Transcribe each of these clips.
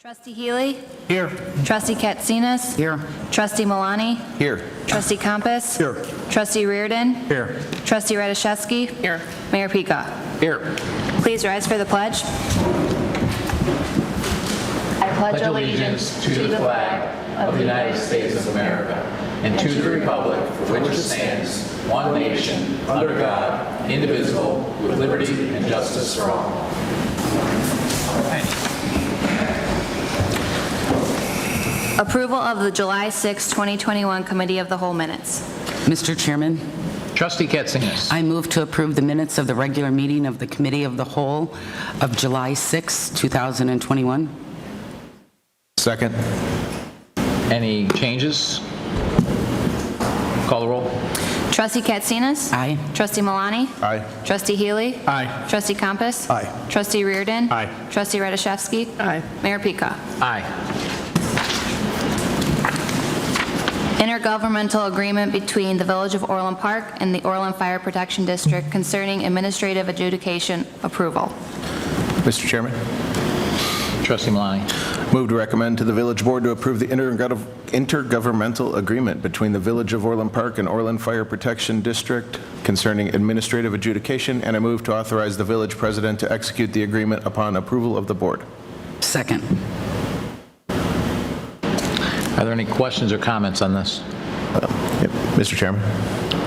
Trustee Healy? Here. Trustee Katsinas? Here. Trustee Milani? Here. Trustee Compass? Here. Trustee Reardon? Here. Trustee Radishevsky? Here. Mayor Pika? Here. Please rise for the pledge. I pledge allegiance to the flag of the United States of America and to the republic for which it stands, one nation, under God, indivisible, with liberty and justice for all. Approval of the July 6, 2021 Committee of the Whole minutes. Mr. Chairman, Trustee Katsinas. I move to approve the minutes of the regular meeting of the Committee of the Whole of July 6, 2021. Second. Any changes? Call the roll. Trustee Katsinas? Aye. Trustee Milani? Aye. Trustee Healy? Aye. Trustee Compass? Aye. Trustee Reardon? Aye. Trustee Radishevsky? Aye. Mayor Pika? Aye. Intergovernmental agreement between the Village of Orland Park and the Orland Fire Protection District concerning administrative adjudication approval. Mr. Chairman, Trustee Milani. move to recommend to the Village Board to approve the intergovernmental agreement between the Village of Orland Park and Orland Fire Protection District concerning administrative adjudication, and I move to authorize the Village President to execute the agreement upon approval of the Board. Second. Are there any questions or comments on this? Mr. Chairman,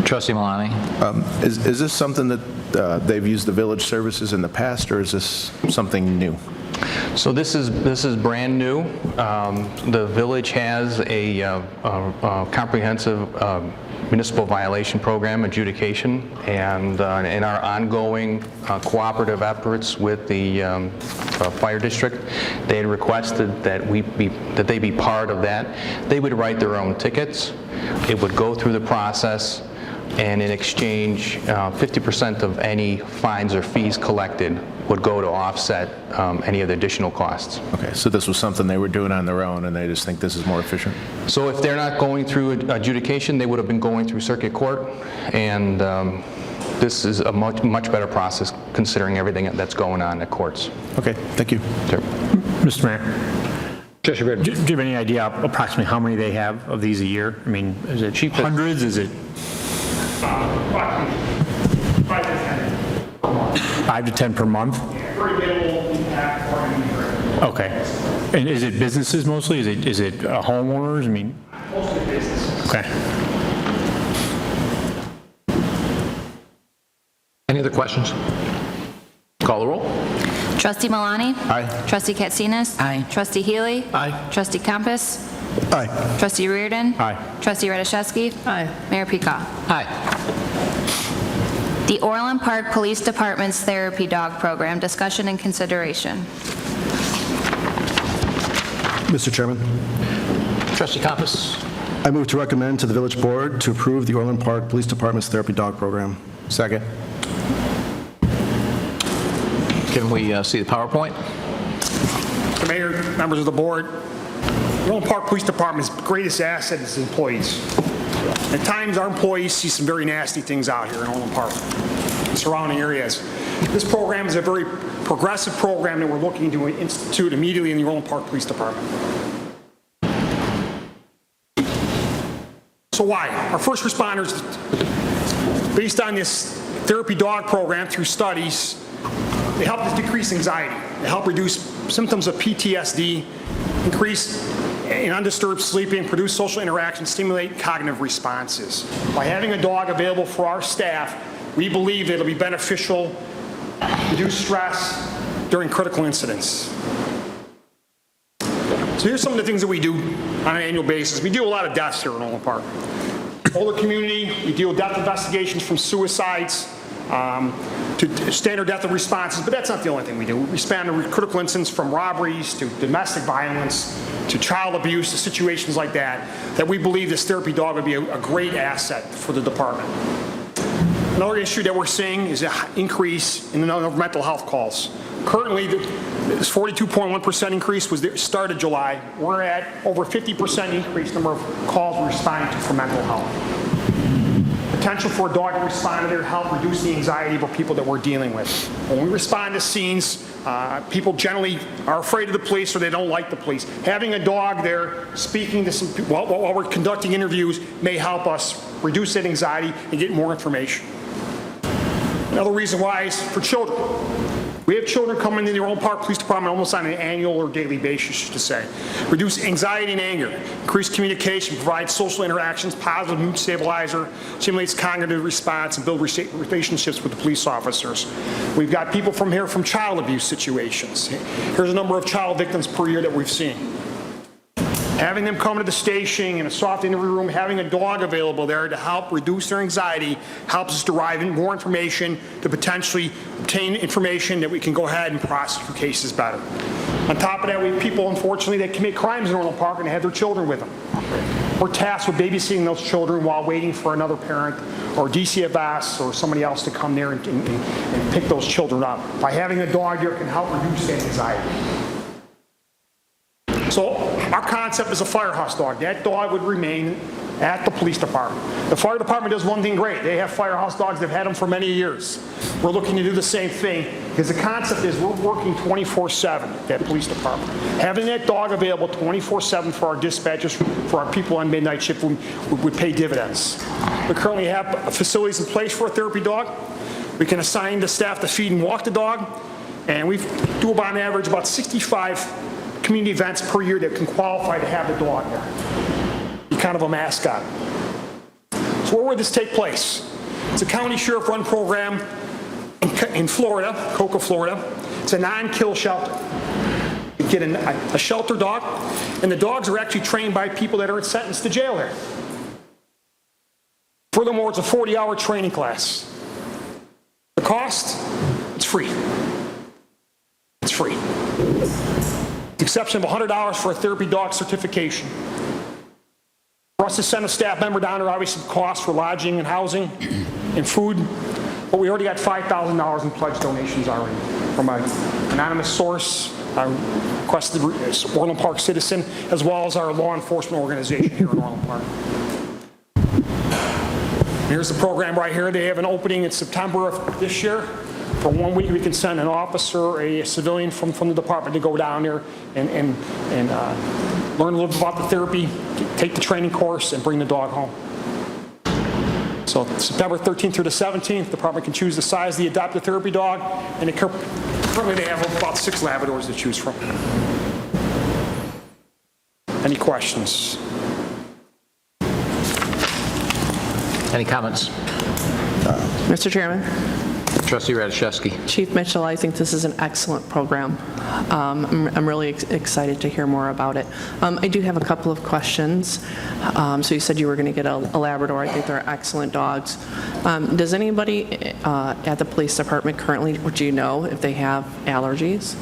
Trustee Milani. is this something that they've used the Village services in the past, or is this something new? So this is brand new. The village has a comprehensive municipal violation program adjudication, and in our ongoing cooperative efforts with the fire district, they had requested that they be part of that. They would write their own tickets. It would go through the process, and in exchange, 50% of any fines or fees collected would go to offset any of the additional costs. Okay, so this was something they were doing on their own, and they just think this is more efficient? So if they're not going through adjudication, they would have been going through circuit court, and this is a much better process considering everything that's going on at courts. Okay, thank you. Sure. Mr. Mayor, Trustee Reardon. do you have any idea approximately how many they have of these a year? I mean, is it hundreds? Is it 5 to 10 per month? Very little impact or any. Okay. And is it businesses mostly? Is it homeowners? I mean, Mostly businesses. okay. Any other questions? Call the roll. Trustee Milani? Aye. Trustee Katsinas? Aye. Trustee Healy? Aye. Trustee Compass? Aye. Trustee Reardon? Aye. Trustee Radishevsky? Aye. Mayor Pika? Aye. The Orland Park Police Department's Therapy Dog Program, discussion and consideration. Mr. Chairman, Trustee Compass. I move to recommend to the Village Board to approve the Orland Park Police Department's Therapy Dog Program. Second. Can we see the PowerPoint? The mayor, members of the board, the Orland Park Police Department's greatest asset is employees. At times, our employees see some very nasty things out here in Orland Park and surrounding areas. This program is a very progressive program that we're looking to institute immediately in the Orland Park Police Department. So why? Our first responders, based on this therapy dog program through studies, they help us decrease anxiety. They help reduce symptoms of PTSD, increase in undisturbed sleeping, produce social interaction, stimulate cognitive responses. By having a dog available for our staff, we believe that it'll be beneficial, reduce stress during critical incidents. So here's some of the things that we do on an annual basis. We do a lot of deaths here in Orland Park. Older community, we deal with death investigations from suicides, to standard death of responses, but that's not the only thing we do. We respond to critical incidents from robberies to domestic violence to child abuse to situations like that we believe this therapy dog would be a great asset for the department. Another issue that we're seeing is an increase in the number of mental health calls. Currently, this 42.1% increase was the start of July. We're at over 50% increase number of calls we're responding to for mental health. potential for a dog to respond there to help reduce the anxiety of the people that we're dealing with. When we respond to scenes, people generally are afraid of the police or they don't like the police. Having a dog there speaking to some people while we're conducting interviews may help us reduce that anxiety and get more information. Another reason why is for children. We have children coming into the Orland Park Police Department almost on an annual or daily basis, to say. Reduce anxiety and anger, increase communication, provide social interactions, positive mood stabilizer, stimulates cognitive response, and build relationships with the police officers. We've got people from here from child abuse situations. Here's a number of child victims per year that we've seen. Having them come to the station in a soft interview room, having a dog available there to help reduce their anxiety helps us derive more information to potentially obtain information that we can go ahead and prosecute cases better. On top of that, we have people, unfortunately, that commit crimes in Orland Park and have their children with them. We're tasked with babysitting those children while waiting for another parent or DCFS or somebody else to come there and pick those children up. By having a dog here, it can help reduce that anxiety. So our concept is a firehouse dog. That dog would remain at the police department. The fire department does one thing great. They have firehouse dogs. They've had them for many years. We're looking to do the same thing because the concept is we're working 24/7 at that police department. Having that dog available 24/7 for our dispatchers, for our people on midnight shift would pay dividends. We currently have facilities in place for a therapy dog. We can assign the staff to feed and walk the dog, and we do about on average about 65 community events per year that can qualify to have the dog there. Be kind of a mascot. So where would this take place? It's a county sheriff-run program in Florida, Cocoa, Florida. It's a non-kill shelter. You get a shelter dog, and the dogs are actually trained by people that are sentenced to jail there. Furthermore, it's a 40-hour training class. The cost? It's free. It's free. The exception of $100 for a therapy dog certification. For us to send a staff member down there, obviously costs for lodging and housing and food, but we already got $5,000 in pledge donations already from an anonymous source, requested Orland Park citizen, as well as our law enforcement organization here in Orland Park. Here's the program right here. They have an opening in September of this year. For 1 week, we can send an officer or a civilian from the department to go down there and learn a little bit about the therapy, take the training course, and bring the dog home. So September 13th through the 17th, the department can choose the size of the adopted therapy dog, and currently they have about 6 Labradors to choose from. Any questions? Any comments? Mr. Chairman, Trustee Radiszewski. Chief Mitchell, I think this is an excellent program. I'm really excited to hear more about it. I do have a couple of questions. So you said you were going to get a Labrador. I think they're excellent dogs. Does anybody at the police department currently, do you know if they have allergies?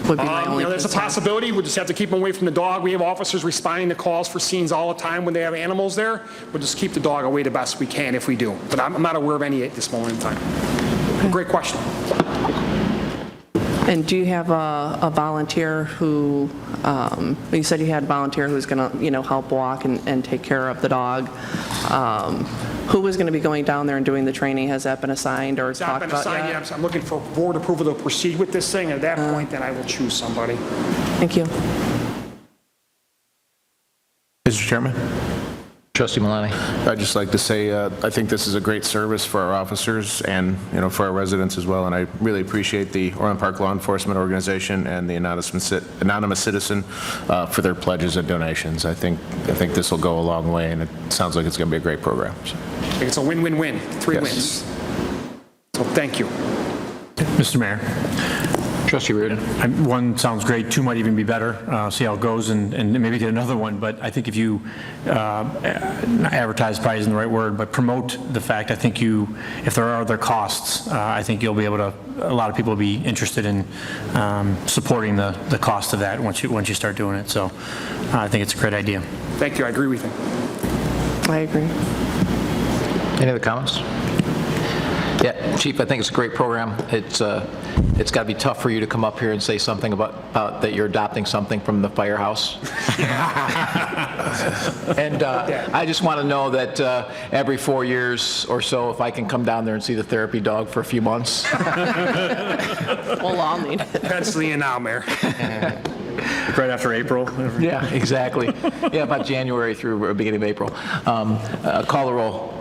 Would be my only there's a concern. possibility. We'll just have to keep them away from the dog. We have officers responding to calls for scenes all the time when they have animals there. We'll just keep the dog away the best we can if we do. But I'm not aware of any at this moment in time. Okay. Great question. And do you have a volunteer who, you said you had a volunteer who's going to, help walk and take care of the dog. Who was going to be going down there and doing the training? Has that been assigned or talked about yet? Yet. I'm looking for board approval to proceed with this thing. At that point, then I will choose somebody. Thank you. Mr. Chairman? Trustee Malani. I'd just like to say I think this is a great service for our officers and for our residents as well, and I really appreciate the Orland Park Law Enforcement Organization and the Anonymous Citizen for their pledges and donations. I think this will go a long way, and it sounds like it's going to be a great program. So. I think it's a win-win-win, 3 Yes. wins. So thank you. Mr. Mayor, Trustee Reardon. one sounds great, 2 might even be better. See how it goes and maybe get another one. But I think if you advertise probably isn't the right word, but promote the fact, I think if there are other costs, I think you'll be able to, a lot of people will be interested in supporting the cost of that once you start doing it. So I think it's a great idea. Thank you. I agree with you. I agree. Any other comments? Yeah, Chief, I think it's a great program. It's got to be tough for you to come up here and say something about that you're adopting something from the firehouse. And I just want to know that every 4 years or so, if I can come down there and see the therapy dog for a few months. We'll all need it. Penciling in now, Mayor. Right after April? Yeah, exactly. Yeah, about January through beginning of April. Call the roll.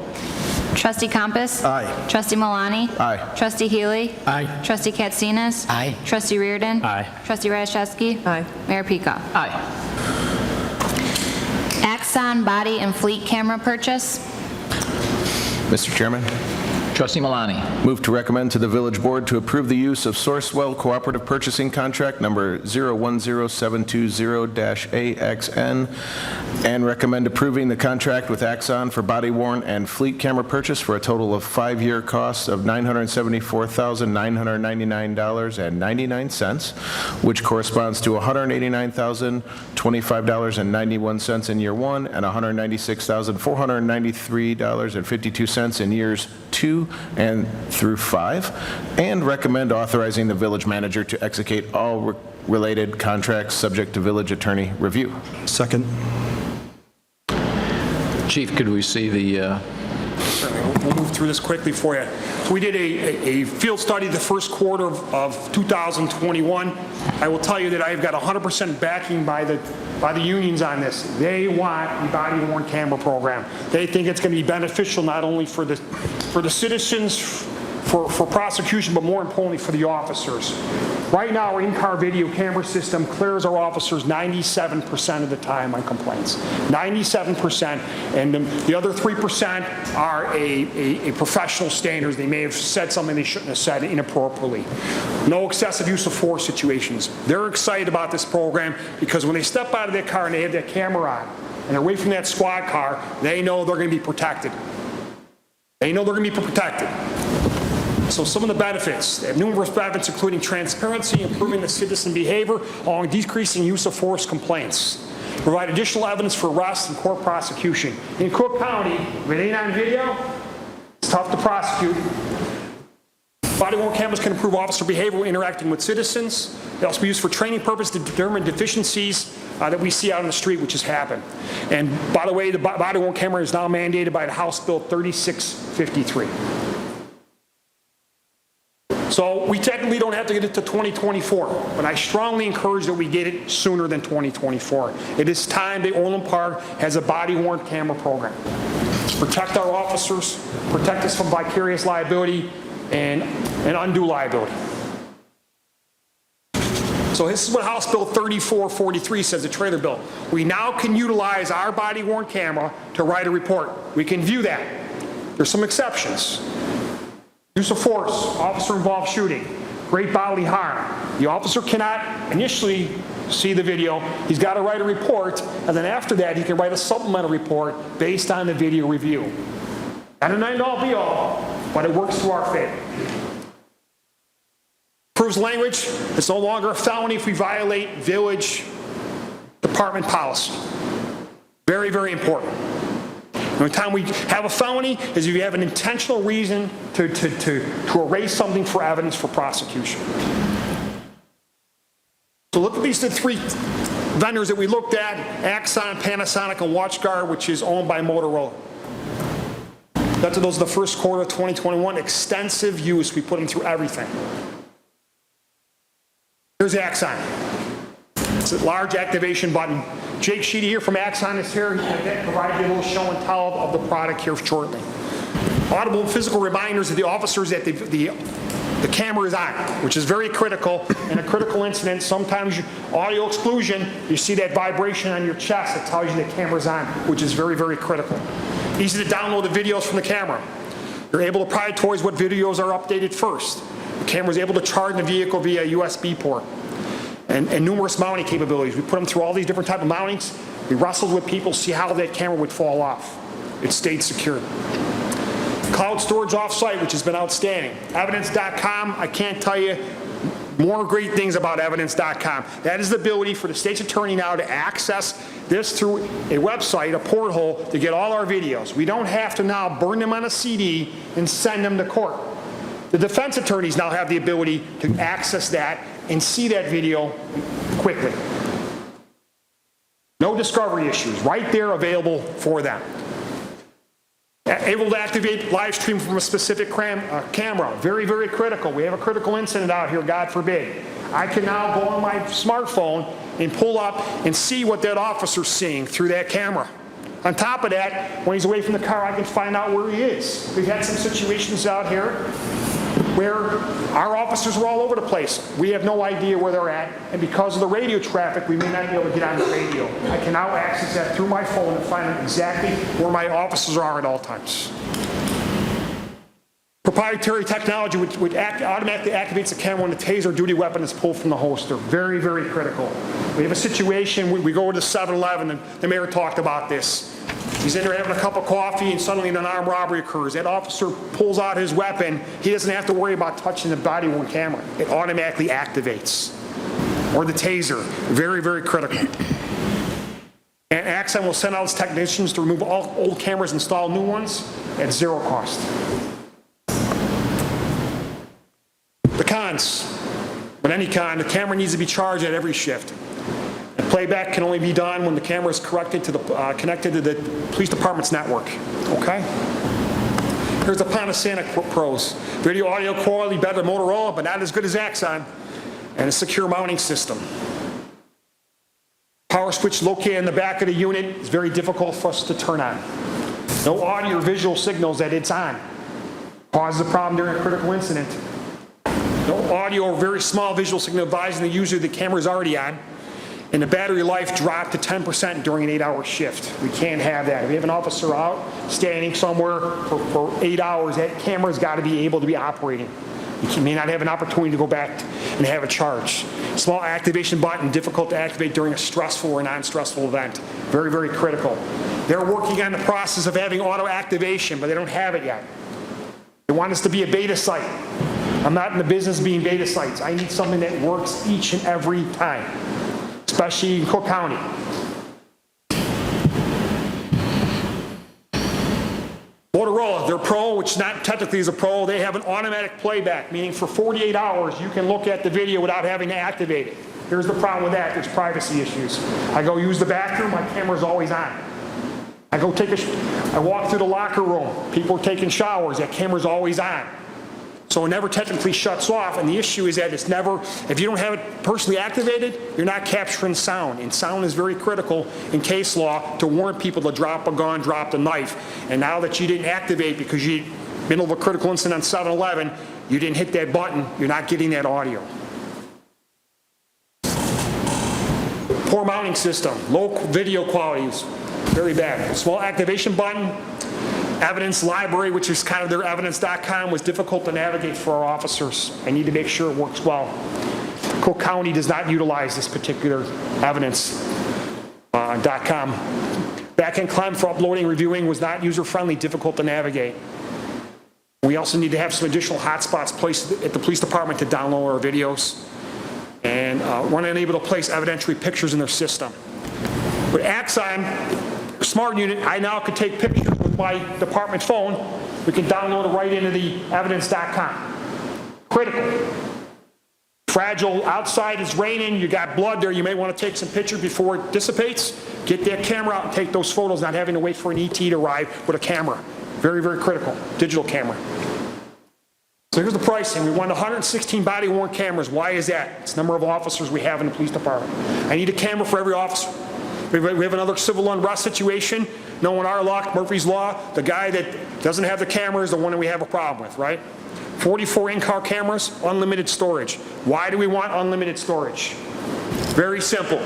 Trustee Compass? Aye. Trustee Malani? Aye. Trustee Healy? Aye. Trustee Katsinas? Aye. Trustee Reardon? Aye. Trustee Rashevsky? Aye. Mayor Peacock? Aye. Axon body and fleet camera purchase. Mr. Chairman, Trustee Malani. move to recommend to the Village Board to approve the use of Sourcewell Cooperative Purchasing Contract number 010720-AXN and recommend approving the contract with Axon for body-worn and fleet camera purchase for a total of 5-year costs of $974,999.99, which corresponds to $189,025.91 in year 1 and $196,493.52 in years 2 and through 5, and recommend authorizing the village manager to execute all related contracts subject to village attorney review. Second. Chief, could we see the... We'll move through this quickly for you. So we did a field study the first quarter of 2021. I will tell you that I've got 100% backing by the unions on this. They want a body-worn camera program. They think it's going to be beneficial not only for the citizens, for prosecution, but more importantly for the officers. Right now, our in-car video camera system clears our officers 97% of the time on complaints. 97%, and the other 3% are a professional standards. They may have said something they shouldn't have said inappropriately. No excessive use of force situations. They're excited about this program because when they step out of their car and they have that camera on, and they're away from that squad car, they know they're going to be protected. They know they're going to be protected. So some of the benefits, they have numerous benefits including transparency, improving the citizen behavior, along with decreasing use of force complaints. Provide additional evidence for arrest and court prosecution. In Cook County, with it ain't on video, it's tough to prosecute. Body-worn cameras can improve officer behavior when interacting with citizens. They also be used for training purposes to determine deficiencies that we see out on the street, which has happened. And by the way, the body-worn camera is now mandated by the House Bill 3653. So we technically don't have to get it to 2024, but I strongly encourage that we get it sooner than 2024. It is time that Orland Park has a body-worn camera program. Protect our officers, protect us from vicarious liability and undue liability. So this is what House Bill 3443 says, the trailer bill. We now can utilize our body-worn camera to write a report. We can view that. There's some exceptions. Use of force, officer-involved shooting, great bodily harm. The officer cannot initially see the video. He's got to write a report, and then after that, he can write a supplemental report based on the video review. Not an end-all be-all, but it works to our favor. Proves language. It's no longer a felony if we violate village department policy. Very, very important. The only time we have a felony is if you have an intentional reason to erase something for evidence for prosecution. So look at these three vendors that we looked at, Axon, Panasonic, and WatchGuard, which is owned by Motorola. Those are the first quarter of 2021. Extensive use. We put them through everything. Here's Axon. It's a large activation button. Jake Sheedy here from Axon is here. He's going to provide you a little show and tell of the product here shortly. Audible and physical reminders of the officers that the camera is on, which is very critical. In a critical incident, sometimes audio exclusion, you see that vibration on your chest that tells you the camera's on, which is very, very critical. Easy to download the videos from the camera. You're able to prioritize what videos are updated first. The camera is able to charge the vehicle via USB port. And numerous mounting capabilities. We put them through all these different type of mountings. We wrestled with people, see how that camera would fall off. It stayed secure. Cloud storage offsite, which has been outstanding. Evidence.com, I can't tell you more great things about Evidence.com. That is the ability for the state's attorney now to access this through a website, a porthole, to get all our videos. We don't have to now burn them on a CD and send them to court. The defense attorneys now have the ability to access that and see that video quickly. No discovery issues, right there available for them. Able to activate live stream from a specific camera, very, very critical. We have a critical incident out here, God forbid. I can now go on my smartphone and pull up and see what that officer's seeing through that camera. On top of that, when he's away from the car, I can find out where he is. We've had some situations out here where our officers were all over the place. We have no idea where they're at, and because of the radio traffic, we may not be able to get on the radio. I can now access that through my phone and find out exactly where my officers are at all times. Proprietary technology which automatically activates the camera when the taser duty weapon is pulled from the holster. Very, very critical. We have a situation, we go to 7-Eleven, and the mayor talked about this. He's in there having a cup of coffee, and suddenly an armed robbery occurs. That officer pulls out his weapon. He doesn't have to worry about touching the body-worn camera. It automatically activates. Or the taser. Very, very critical. And Axon will send out its technicians to remove all old cameras, install new ones at zero cost. The cons. With any con, the camera needs to be charged at every shift. And playback can only be done when the camera is connected to the police department's network. Okay? Here's the Panasonic Pros. Video audio quality better than Motorola, but not as good as Axon. And a secure mounting system. Power switch located in the back of the unit is very difficult for us to turn on. No audio or visual signals that it's on. Causes a problem during a critical incident. No audio or very small visual signal advising the user the camera is already on. And the battery life dropped to 10% during an 8-hour shift. We can't have that. If we have an officer out standing somewhere for 8 hours, that camera's got to be able to be operating. You may not have an opportunity to go back and have a charge. Small activation button, difficult to activate during a stressful or non-stressful event. Very, very critical. They're working on the process of having auto activation, but they don't have it yet. They want us to be a beta site. I'm not in the business of being beta sites. I need something that works each and every time, especially in Cook County. Motorola, their Pro, which not technically is a Pro, they have an automatic playback, meaning for 48 hours you can look at the video without having to activate it. Here's the problem with that, there's privacy issues. I go use the bathroom, my camera's always on. I walk through the locker room, people are taking showers, that camera's always on. So it never technically shuts off, and the issue is that it's never, if you don't have it personally activated, you're not capturing sound, and sound is very critical in case law to warn people to drop a gun, drop a knife. And now that you didn't activate because you, middle of a critical incident on 7-Eleven, you didn't hit that button, you're not getting that audio. Poor mounting system, low video quality is very bad. Small activation button. Evidence library, which is kind of their evidence.com, was difficult to navigate for our officers. I need to make sure it works well. Cook County does not utilize this particular evidence.com. Back-end climb for uploading and reviewing was not user-friendly, difficult to navigate. We also need to have some additional hotspots placed at the police department to download our videos. And we're unable to place evidentiary pictures in their system. With Axon Smart Unit, I now can take pictures with my department phone. We can download it right into the evidence.com. Critical. Fragile, outside it's raining, you got blood there, you may want to take some pictures before it dissipates. Get that camera out and take those photos, not having to wait for an ET to arrive with a camera. Very, very critical. Digital camera. So here's the pricing. We want 116 body-worn cameras. Why is that? It's the number of officers we have in the police department. I need a camera for every officer. We have another civil unrest situation. Knowing our law, Murphy's Law, the guy that doesn't have the camera is the one that we have a problem with, right? 44 in-car cameras, unlimited storage. Why do we want unlimited storage? Very simple.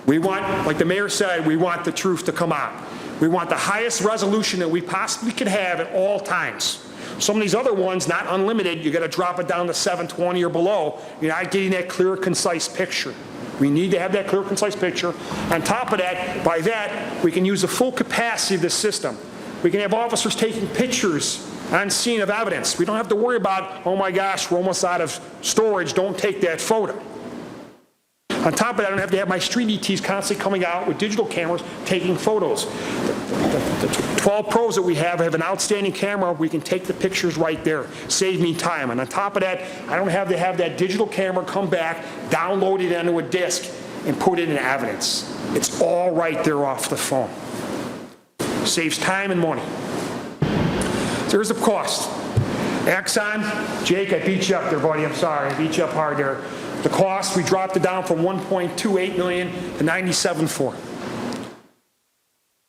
We want, like the mayor said, we want the truth to come out. We want the highest resolution that we possibly could have at all times. Some of these other ones, not unlimited, you got to drop it down to 720 or below. You're not getting that clear, concise picture. We need to have that clear, concise picture. On top of that, by that, we can use the full capacity of the system. We can have officers taking pictures on scene of evidence. We don't have to worry about, oh my gosh, we're almost out of storage, don't take that photo. On top of that, I don't have to have my street ETs constantly coming out with digital cameras taking photos. the 12 Pros that we have an outstanding camera. We can take the pictures right there, save me time. And on top of that, I don't have to have that digital camera come back, download it onto a disk, and put it in evidence. It's all right there off the phone. Saves time and money. So here's the cost. Axon, Jake, I beat you up there, buddy. I'm sorry. I beat you up hard there. The cost, we dropped it down from $1.28 million to $97.4 million.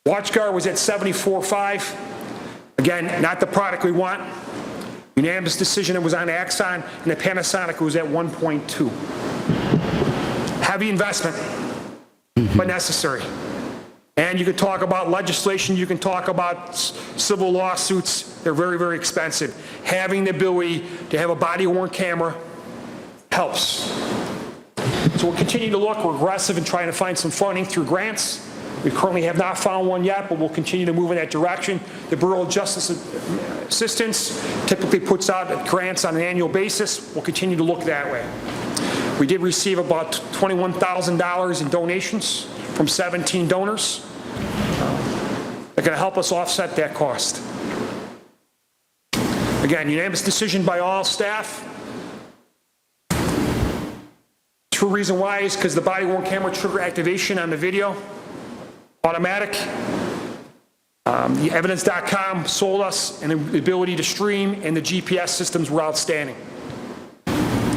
WatchGuard was at $74.5 million. Again, not the product we want. Unanimous decision, it was on Axon, and the Panasonic was at 1.2. Heavy investment, but necessary. And you can talk about legislation, you can talk about civil lawsuits. They're very, very expensive. Having the ability to have a body-worn camera helps. So we'll continue to look. We're aggressive in trying to find some funding through grants. We currently have not found one yet, but we'll continue to move in that direction. The Bureau of Justice Assistance typically puts out grants on an annual basis. We'll continue to look that way. We did receive about $21,000 in donations from 17 donors. They're going to help us offset that cost. Again, unanimous decision by all staff. True reason why is because the body-worn camera trigger activation on the video, automatic. The evidence.com sold us and the ability to stream, and the GPS systems were outstanding.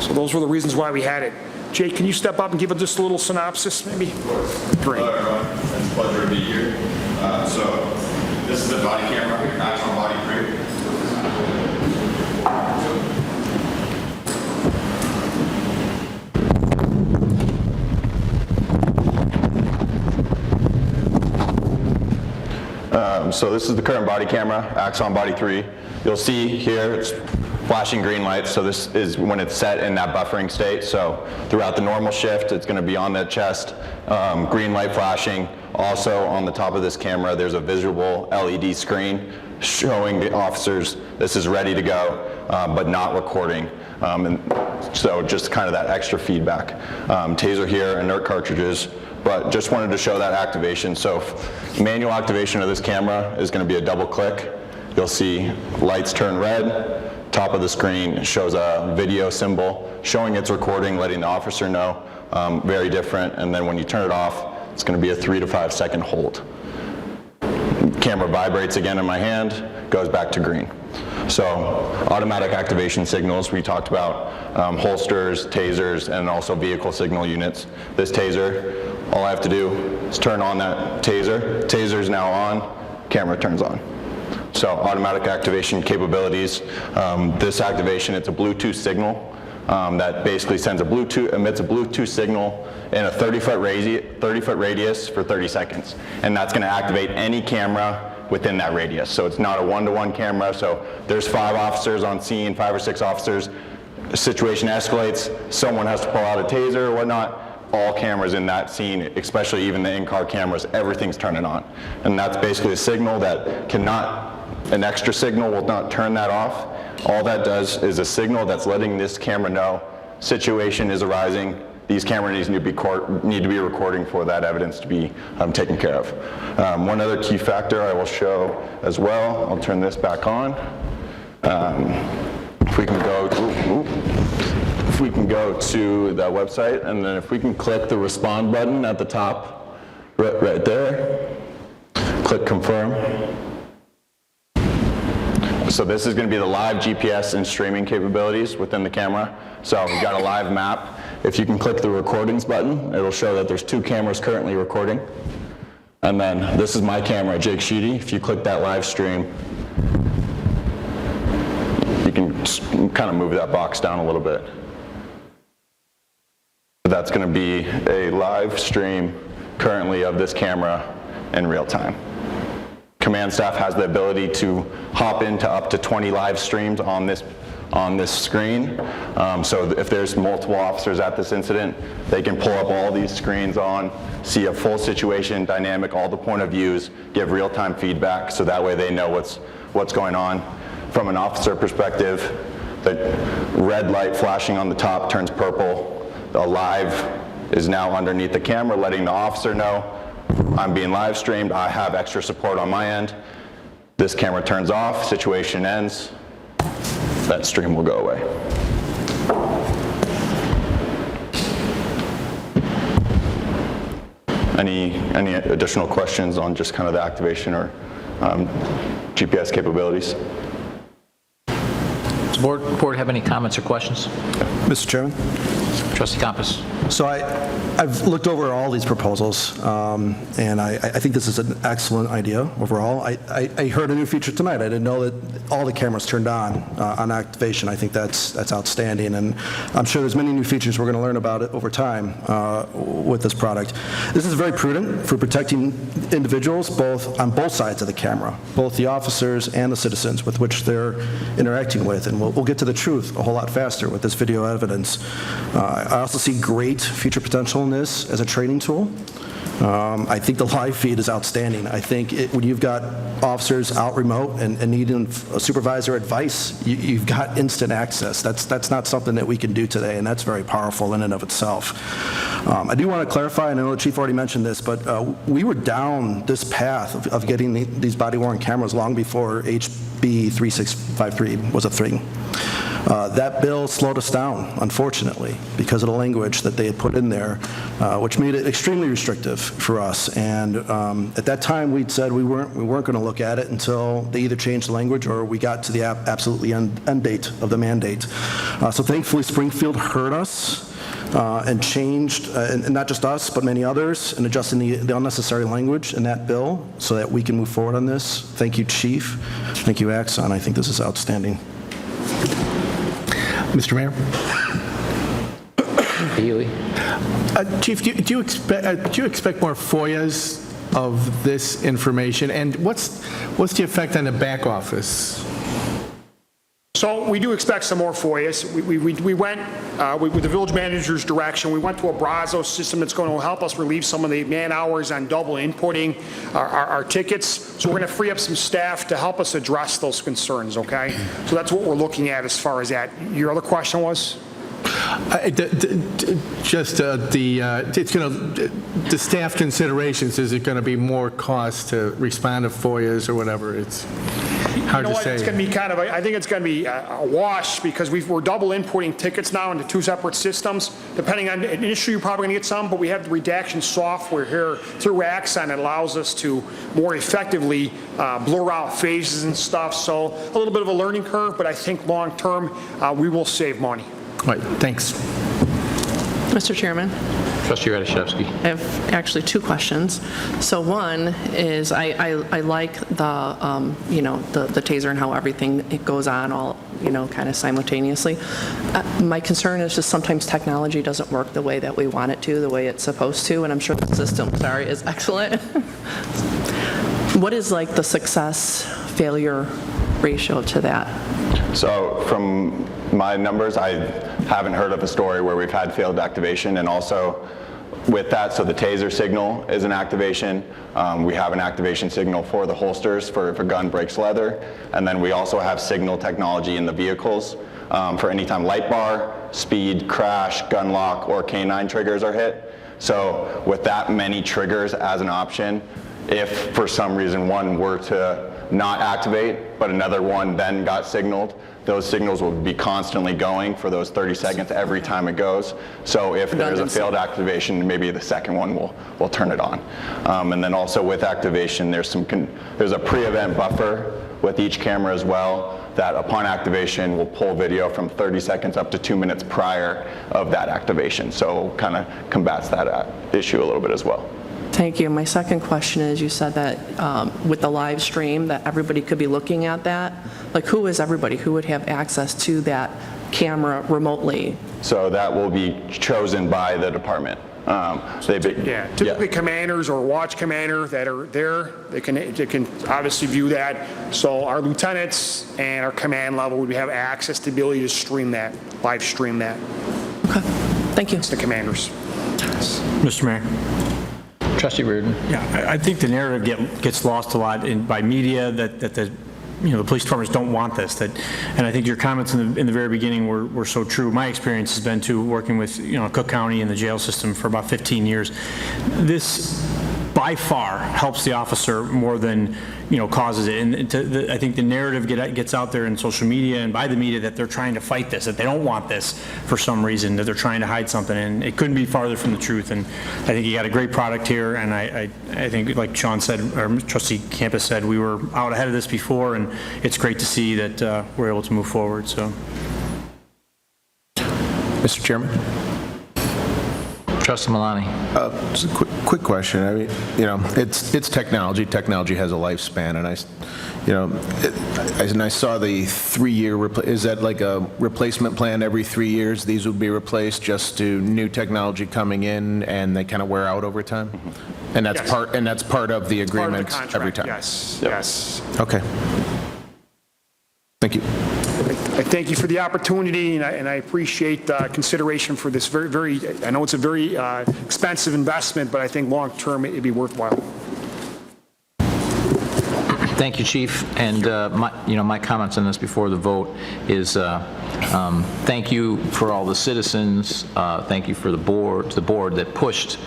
So those were the reasons why we had it. Jake, can you step up and give us just a little synopsis, maybe? Great. Hello, everyone. It's a pleasure to be here. So this is a body camera, Axon Body 3. So this is the current body camera, Axon Body 3. You'll see here it's flashing green lights, so this is when it's set in that buffering state. So throughout the normal shift, it's going to be on the chest, green light flashing. Also on the top of this camera, there's a visible LED screen showing the officers this is ready to go, but not recording. And so just kind of that extra feedback. Taser here, inert cartridges, but just wanted to show that activation. So manual activation of this camera is going to be a double click. You'll see lights turn red. Top of the screen shows a video symbol showing it's recording, letting the officer know. Very different. And then when you turn it off, it's going to be a 3 to 5 second hold. Camera vibrates again in my hand, goes back to green. So automatic activation signals, we talked about holsters, tasers, and also vehicle signal units. This taser, all I have to do is turn on that taser. Taser's now on, camera turns on. So automatic activation capabilities. This activation, it's a Bluetooth signal that basically emits a Bluetooth signal in a 30-foot radius for 30 seconds. And that's going to activate any camera within that radius. So it's not a one-to-one camera. So there's 5 officers on scene, 5 or 6 officers. The situation escalates, someone has to pull out a taser or whatnot. All cameras in that scene, especially even the in-car cameras, everything's turning on. And that's basically a signal that an extra signal will not turn that off. All that does is a signal that's letting this camera know situation is arising. These cameras need to be recording for that evidence to be taken care of. One other key factor I will show as well. I'll turn this back on. If we can go to the website, and then if we can click the respond button at the top, right there, click confirm. So this is going to be the live GPS and streaming capabilities within the camera. So we've got a live map. If you can click the recordings button, it'll show that there's 2 cameras currently recording. And then this is my camera, Jake Sheedy. If you click that live stream, you can kind of move that box down a little bit. That's going to be a live stream currently of this camera in real time. Command staff has the ability to hop into up to 20 live streams on this screen. So if there's multiple officers at this incident, they can pull up all these screens on, see a full situation, dynamic, all the point of views, give real-time feedback, so that way they know what's going on. From an officer perspective, the red light flashing on the top turns purple. The live is now underneath the camera, letting the officer know I'm being live streamed, I have extra support on my end. This camera turns off, situation ends, that stream will go away. Any additional questions on just kind of the activation or GPS capabilities? Does the board have any comments or questions? Mr. Chairman? Trustee Compass. So I've looked over all these proposals, and I think this is an excellent idea overall. I heard a new feature tonight. I didn't know that all the cameras turned on activation. I think that's outstanding, and I'm sure there's many new features we're going to learn about it over time with this product. This is very prudent for protecting individuals on both sides of the camera, both the officers and the citizens with which they're interacting with, and we'll get to the truth a whole lot faster with this video evidence. I also see great future potential in this as a training tool. I think the live feed is outstanding. I think when you've got officers out remote and needing supervisor advice, you've got instant access. That's not something that we can do today, and that's very powerful in and of itself. I do want to clarify, and I know the chief already mentioned this, but we were down this path of getting these body-worn cameras long before HB 3653 was a thing. That bill slowed us down, unfortunately, because of the language that they had put in there, which made it extremely restrictive for us. And at that time, we'd said we weren't going to look at it until they either changed the language or we got to the absolutely end date of the mandate. So thankfully, Springfield heard us and changed, and not just us, but many others, and adjusting the unnecessary language in that bill so that we can move forward on this. Thank you, Chief. Thank you, Axon. I think this is outstanding. Mr. Mayor? Healy. Chief, do you expect more FOIAs of this information? And what's the effect on the back office? So we do expect some more FOIAs. We went, with the village manager's direction, we went to a Brazos system that's going to help us relieve some of the man hours on double inputting our tickets. So we're going to free up some staff to help us address those concerns, okay? So that's what we're looking at as far as that. Your other question was? The staff considerations, is it going to be more cost to respond to FOIAs or whatever? It's hard to say. It's going to be kind of, I think it's going to be a wash because we're double inputting tickets now into two separate systems. Depending on, initially you're probably going to get some, but we have the redaction software here through Axon that allows us to more effectively blur out phases and stuff. So a little bit of a learning curve, but I think long term we will save money. All right, thanks. Mr. Chairman? Trustee Radiszewski. I have actually two questions. So one is I like the, the taser and how everything it goes on all, kind of simultaneously. My concern is just sometimes technology doesn't work the way that we want it to, the way it's supposed to, and I'm sure the system, is excellent. What is like the success failure ratio to that? So from my numbers, I haven't heard of a story where we've had failed activation, and also with that, so the taser signal is an activation. We have an activation signal for the holsters for if a gun breaks leather, and then we also have signal technology in the vehicles for anytime light bar, speed, crash, gun lock, or canine triggers are hit. So with that many triggers as an option, if for some reason one were to not activate, but another one then got signaled, those signals will be constantly going for those 30 seconds every time it goes. So if there's a failed activation, maybe the second one will turn it on. And then also with activation, there's a pre-event buffer with each camera as well that upon activation will pull video from 30 seconds up to 2 minutes prior of that activation. So kind of combats that issue a little bit as well. Thank you. My second question is, you said that with the live stream that everybody could be looking at that. Like, who is everybody? Who would have access to that camera remotely? So that will be chosen by the department. Typically commanders or watch commander that are there, they can obviously view that. So our lieutenants and our command level would have access to the ability to stream that, live stream that. Okay. Thank you. It's the commanders. Mr. Mayor. Trustee Reardon. Yeah, I think the narrative gets lost a lot by media that the police departments don't want this. And I think your comments in the very beginning were so true. My experience has been working with Cook County and the jail system for about 15 years. This by far helps the officer more than, causes it. And I think the narrative gets out there in social media and by the media that they're trying to fight this, that they don't want this for some reason, that they're trying to hide something, and it couldn't be farther from the truth. And I think you got a great product here, and I think, like Sean said, or Trustee Campus said, we were out ahead of this before, and it's great to see that we're able to move forward, so. Mr. Chairman? Trustee Malani. Just a quick question. I mean, it's technology. Technology has a lifespan, and I saw the 3-year. Is that like a replacement plan? Every 3 years, these would be replaced just to new technology coming in, and they kind of wear out over time. And that's Yes. part of the agreement Part of the every contract, time. yes. Okay. Thank you. I thank you for the opportunity, and I appreciate consideration for this very, I know it's a very expensive investment, but I think long-term it'd be worthwhile. Thank you, Chief. And my comments on this before the vote is thank you for all the citizens. Thank you for the board that pushed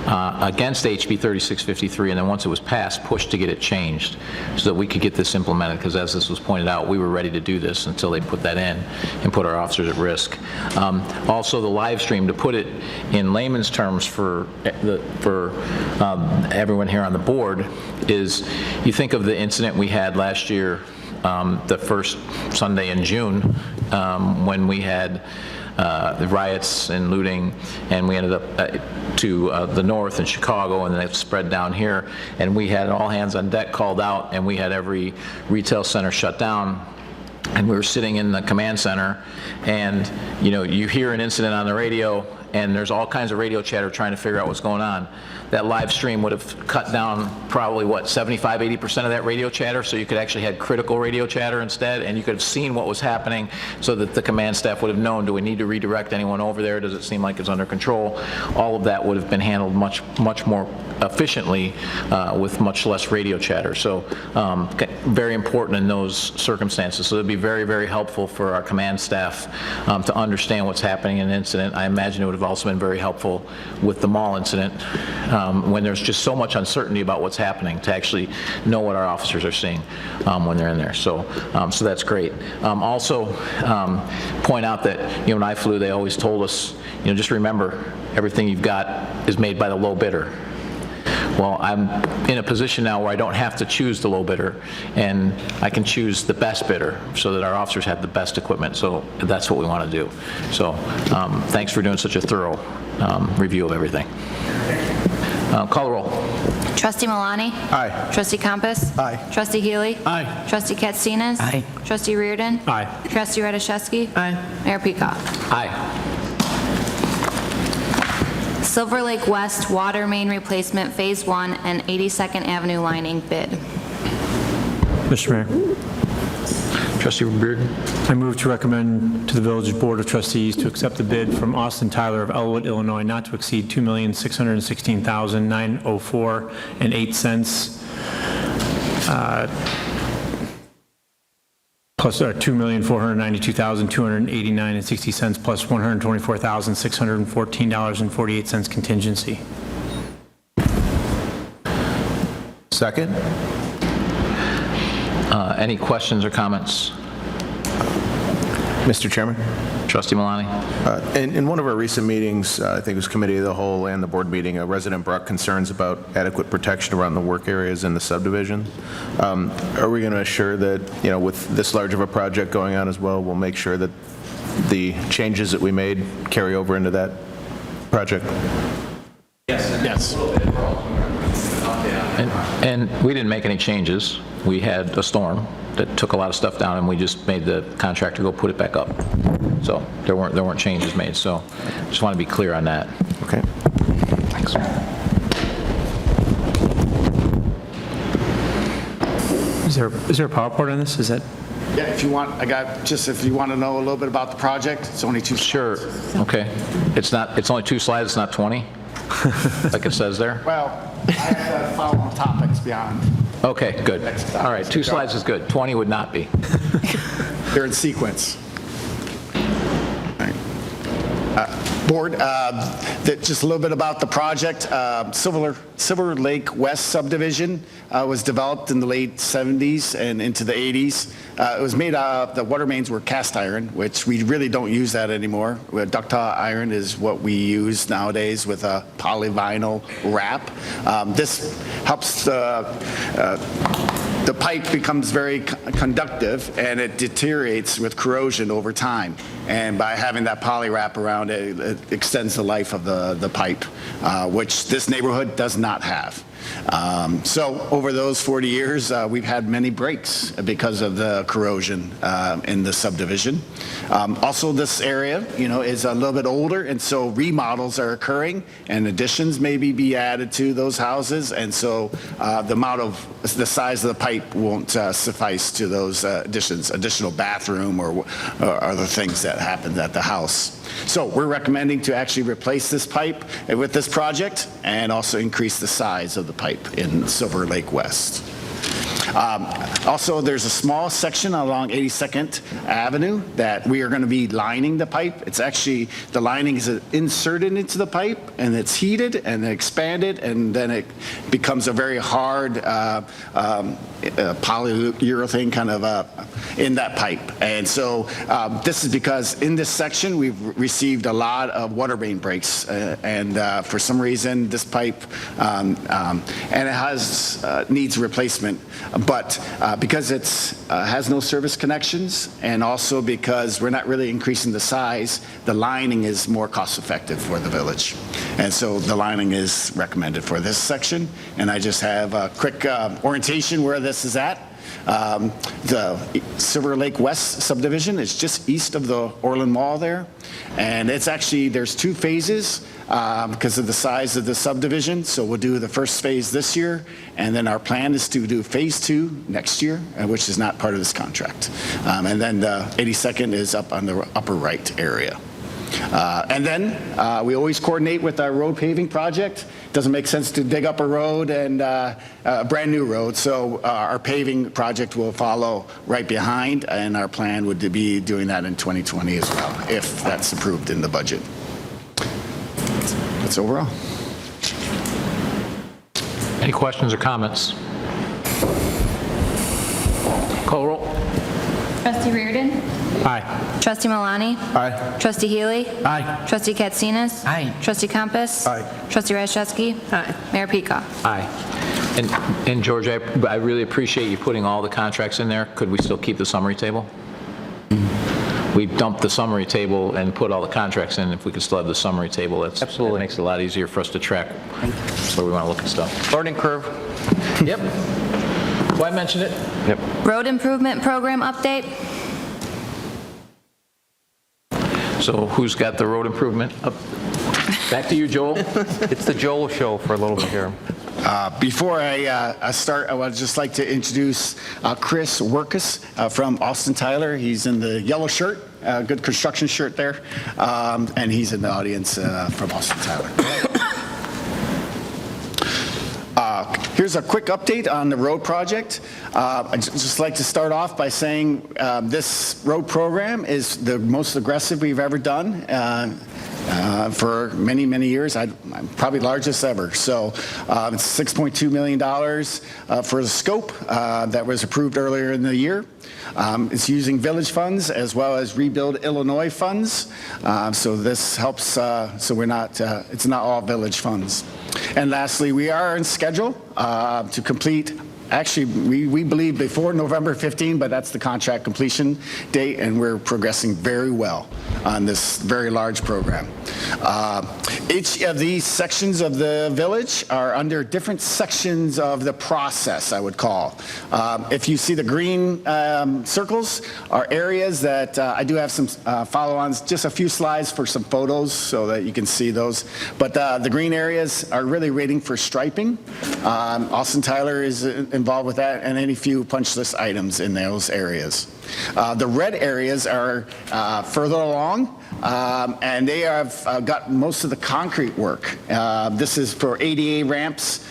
against HB 3653, and then once it was passed, pushed to get it changed so that we could get this implemented. Because as this was pointed out, we were ready to do this until they put that in and put our officers at risk. Also, the live stream, to put it in layman's terms for everyone here on the board, is you think of the incident we had last year, the first Sunday in June, when we had the riots and looting, and we ended up to the north in Chicago, and then it spread down here, and we had all hands on deck called out, and we had every retail center shut down. And we were sitting in the command center, and you hear an incident on the radio, and there's all kinds of radio chatter trying to figure out what's going on. That live stream would have cut down probably, 75-80% of that radio chatter, so you could actually had critical radio chatter instead, and you could have seen what was happening so that the command staff would have known, do we need to redirect anyone over there? Does it seem like it's under control? All of that would have been handled much more efficiently with much less radio chatter. So very important in those circumstances. So it would be very, very helpful for our command staff to understand what's happening in an incident. I imagine it would have also been very helpful with the mall incident when there's just so much uncertainty about what's happening, to actually know what our officers are seeing when they're in there. So that's great. Also, point out that when I flew, they always told us, just remember, everything you've got is made by the low bidder. Well, I'm in a position now where I don't have to choose the low bidder, and I can choose the best bidder so that our officers have the best equipment. So that's what we want to do. So thanks for doing such a thorough review of everything. Call the roll. Trustee Malani? Aye. Trustee Campus? Aye. Trustee Healy? Aye. Trustee Katsinas? Aye. Trustee Reardon? Aye. Trustee Radiszewski? Aye. Mayor Peacock? Aye. Silver Lake West Water Main Replacement Phase 1 and 82nd Avenue lining bid. Mr. Mayor, Trustee Reardon. I move to recommend to the Village Board of Trustees to accept the bid from Austin Tyler of Elwood, Illinois, not to exceed $2,616,904.08, plus $2,492,289.60 plus $124,614.48 contingency. Second? Any questions or comments? Mr. Chairman? Trustee Malani. In one of our recent meetings, I think it was Committee of the Whole and the board meeting, a resident brought concerns about adequate protection around the work areas in the subdivision. Are we going to assure that, with this large of a project going on as well, we'll make sure that the changes that we made carry over into that project? Yes. And we didn't make any changes. We had a storm that took a lot of stuff down, and we just made the contractor go put it back up. So there weren't changes made. So just want to be clear on that. Okay. Thanks. Is there a PowerPoint on this? Is that? Yeah, if you want, if you want to know a little bit about the project, it's only 2 Sure. slides. Okay. It's only 2 slides. It's not 20, like it says there. Well, I have to follow on topics beyond. Okay. Good. All right. 2 slides is good. 20 would not be. They're in sequence. All right. Board, just a little bit about the project. Silver Lake West subdivision was developed in the late 70s and into the 80s. It was made the water mains were cast iron, which we really don't use that anymore. Ductile iron is what we use nowadays with a polyvinyl wrap. This helps the pipe becomes very conductive and it deteriorates with corrosion over time. And by having that poly wrap around it, it extends the life of the pipe, which this neighborhood does not have. So over those 40 years, we've had many breaks because of the corrosion in the subdivision. Also, this area, is a little bit older, and so remodels are occurring, and additions maybe be added to those houses, and so the size of the pipe won't suffice to those additions, additional bathroom or other things that happened at the house. So we're recommending to actually replace this pipe with this project and also increase the size of the pipe in Silver Lake West. Also, there's a small section along 82nd Avenue that we are going to be lining the pipe. It's actually, the lining is inserted into the pipe and it's heated and expanded, and then it becomes a very hard polyurethane kind of in that pipe. And so this is because in this section we've received a lot of water main breaks, and for some reason this pipe and it needs replacement. But because it has no service connections, and also because we're not really increasing the size, the lining is more cost effective for the village. And so the lining is recommended for this section. And I just have a quick orientation where this is at. The Silver Lake West subdivision is just east of the Orland Mall there. And it's actually, there's two phases because of the size of the subdivision. So we'll do the first phase this year, and then our plan is to do phase 2 next year, which is not part of this contract. And then the 82nd is up on the upper right area. And then we always coordinate with our road paving project. Doesn't make sense to dig up a road and a brand new road, so our paving project will follow right behind, and our plan would be doing that in 2020 as well, if that's approved in the budget. That's overall. Any questions or comments? Call roll. Trustee Reardon? Aye. Trustee Malani? Aye. Trustee Healy? Aye. Trustee Katsinas? Aye. Trustee Compass? Aye. Trustee Rashevsky? Aye. Mayor Peacock? Aye. And George, I really appreciate you putting all the contracts in there. Could we still keep the summary table? We dumped the summary table and put all the contracts in. If we could still have the summary table, that makes it a lot easier for us to track where we want to look at stuff. Learning curve. Yep. Well, I mentioned it. Yep. Road improvement program update? So who's got the road improvement up? Back to you, Joel. It's the Joel show for a little bit here. Before I start, I would just like to introduce Chris Workus from Austin Tyler. He's in the yellow shirt, good construction shirt there, and he's in the audience from Austin Tyler. Here's a quick update on the road project. I'd just like to start off by saying this road program is the most aggressive we've ever done. For many, many years, probably largest ever. So it's $6.2 million for the scope that was approved earlier in the year. It's using village funds as well as Rebuild Illinois funds. So this helps, so we're not, it's not all village funds. And lastly, we are on schedule to complete. Actually, we believe before November 15, but that's the contract completion date, and we're progressing very well on this very large program. Each of these sections of the village are under different sections of the process, I would call. If you see the green circles are areas that I do have some follow-ons, just a few slides for some photos so that you can see those. But the green areas are really waiting for striping. Austin Tyler is involved with that, and any few punch list items in those areas. The red areas are further along. and they have got most of the concrete work. This is for ADA ramps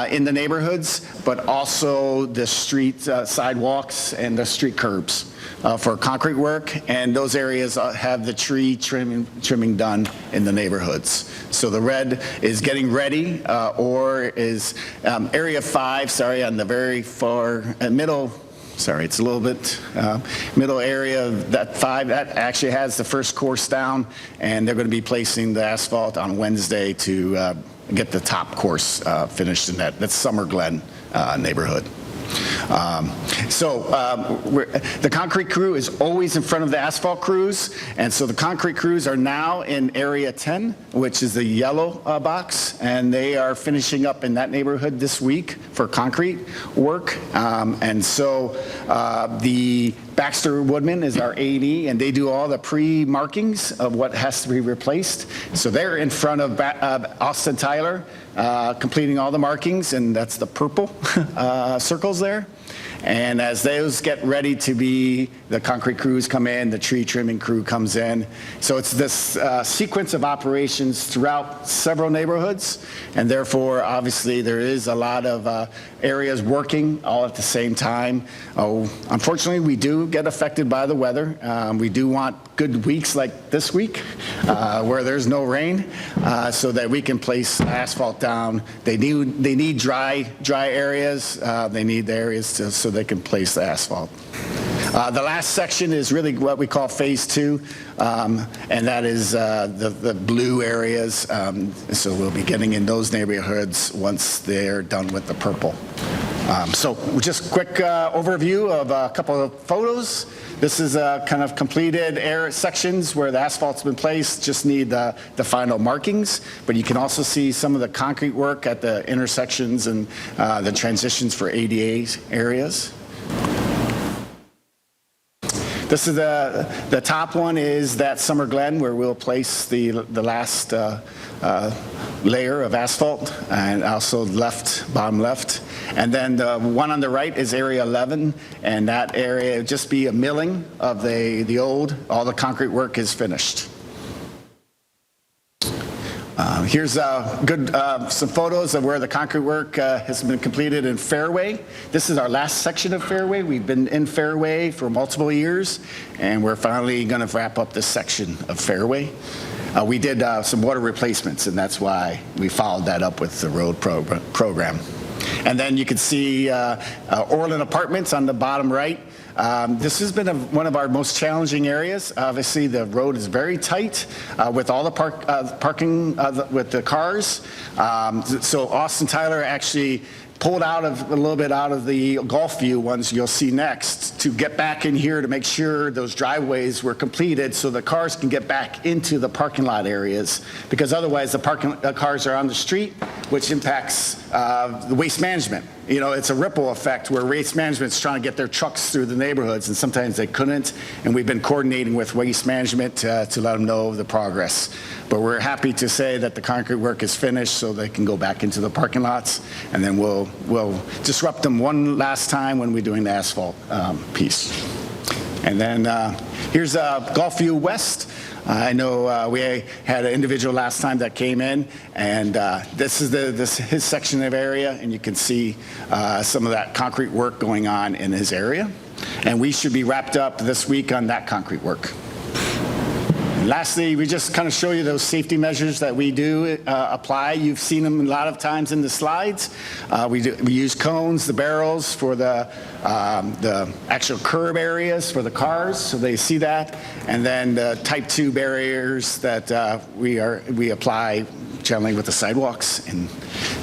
in the neighborhoods, but also the street sidewalks and the street curbs for concrete work, and those areas have the tree trimming done in the neighborhoods. So the red is getting ready, or is area 5, sorry, on the very far middle. Sorry, it's a little bit middle area of that 5. That actually has the first course down, and they're going to be placing the asphalt on Wednesday to get the top course finished in that. That's Summer Glen neighborhood. The concrete crew is always in front of the asphalt crews, and so the concrete crews are now in area 10, which is the yellow box, and they are finishing up in that neighborhood this week for concrete work. The Baxter Woodman is our AD, and they do all the pre-markings of what has to be replaced. So they're in front of Austin Tyler, completing all the markings, and that's the purple circles there. And as those get ready to be, the concrete crews come in, the tree trimming crew comes in. So it's this sequence of operations throughout several neighborhoods, and therefore, obviously, there is a lot of areas working all at the same time. Unfortunately, we do get affected by the weather. We do want good weeks like this week, where there's no rain, so that we can place asphalt down. They need dry areas. They need the areas so they can place the asphalt. The last section is really what we call phase 2, and that is the blue areas. So we'll be getting in those neighborhoods once they're done with the purple. So just quick overview of a couple of photos. This is kind of completed sections where the asphalt's been placed, just need the final markings. But you can also see some of the concrete work at the intersections and the transitions for ADA areas. This is the top one is that Summer Glen where we'll place the last layer of asphalt, and also bottom left. And then the one on the right is area 11, and that area would just be a milling of the old. All the concrete work is finished. Here's some photos of where the concrete work has been completed in Fairway. This is our last section of Fairway. We've been in Fairway for multiple years, and we're finally going to wrap up this section of Fairway. We did some water replacements, and that's why we followed that up with the road program. And then you can see Orland Apartments on the bottom right. This has been one of our most challenging areas. Obviously, the road is very tight with all the parking with the cars. So Austin Tyler actually pulled a little bit out of the Gulf View ones you'll see next to get back in here to make sure those driveways were completed so the cars can get back into the parking lot areas, because otherwise the cars are on the street, which impacts the waste management. You know, it's a ripple effect where waste management's trying to get their trucks through the neighborhoods, and sometimes they couldn't, and we've been coordinating with waste management to let them know the progress. But we're happy to say that the concrete work is finished so they can go back into the parking lots, and then we'll disrupt them one last time when we're doing the asphalt piece. And then here's Gulfview West. I know we had an individual last time that came in, and this is his section of area, and you can see some of that concrete work going on in his area. And we should be wrapped up this week on that concrete work. And lastly, we just kind of show you those safety measures that we do apply. You've seen them a lot of times in the slides. We use cones, the barrels for the actual curb areas for the cars, so they see that, and then the type 2 barriers that we apply generally with the sidewalks. And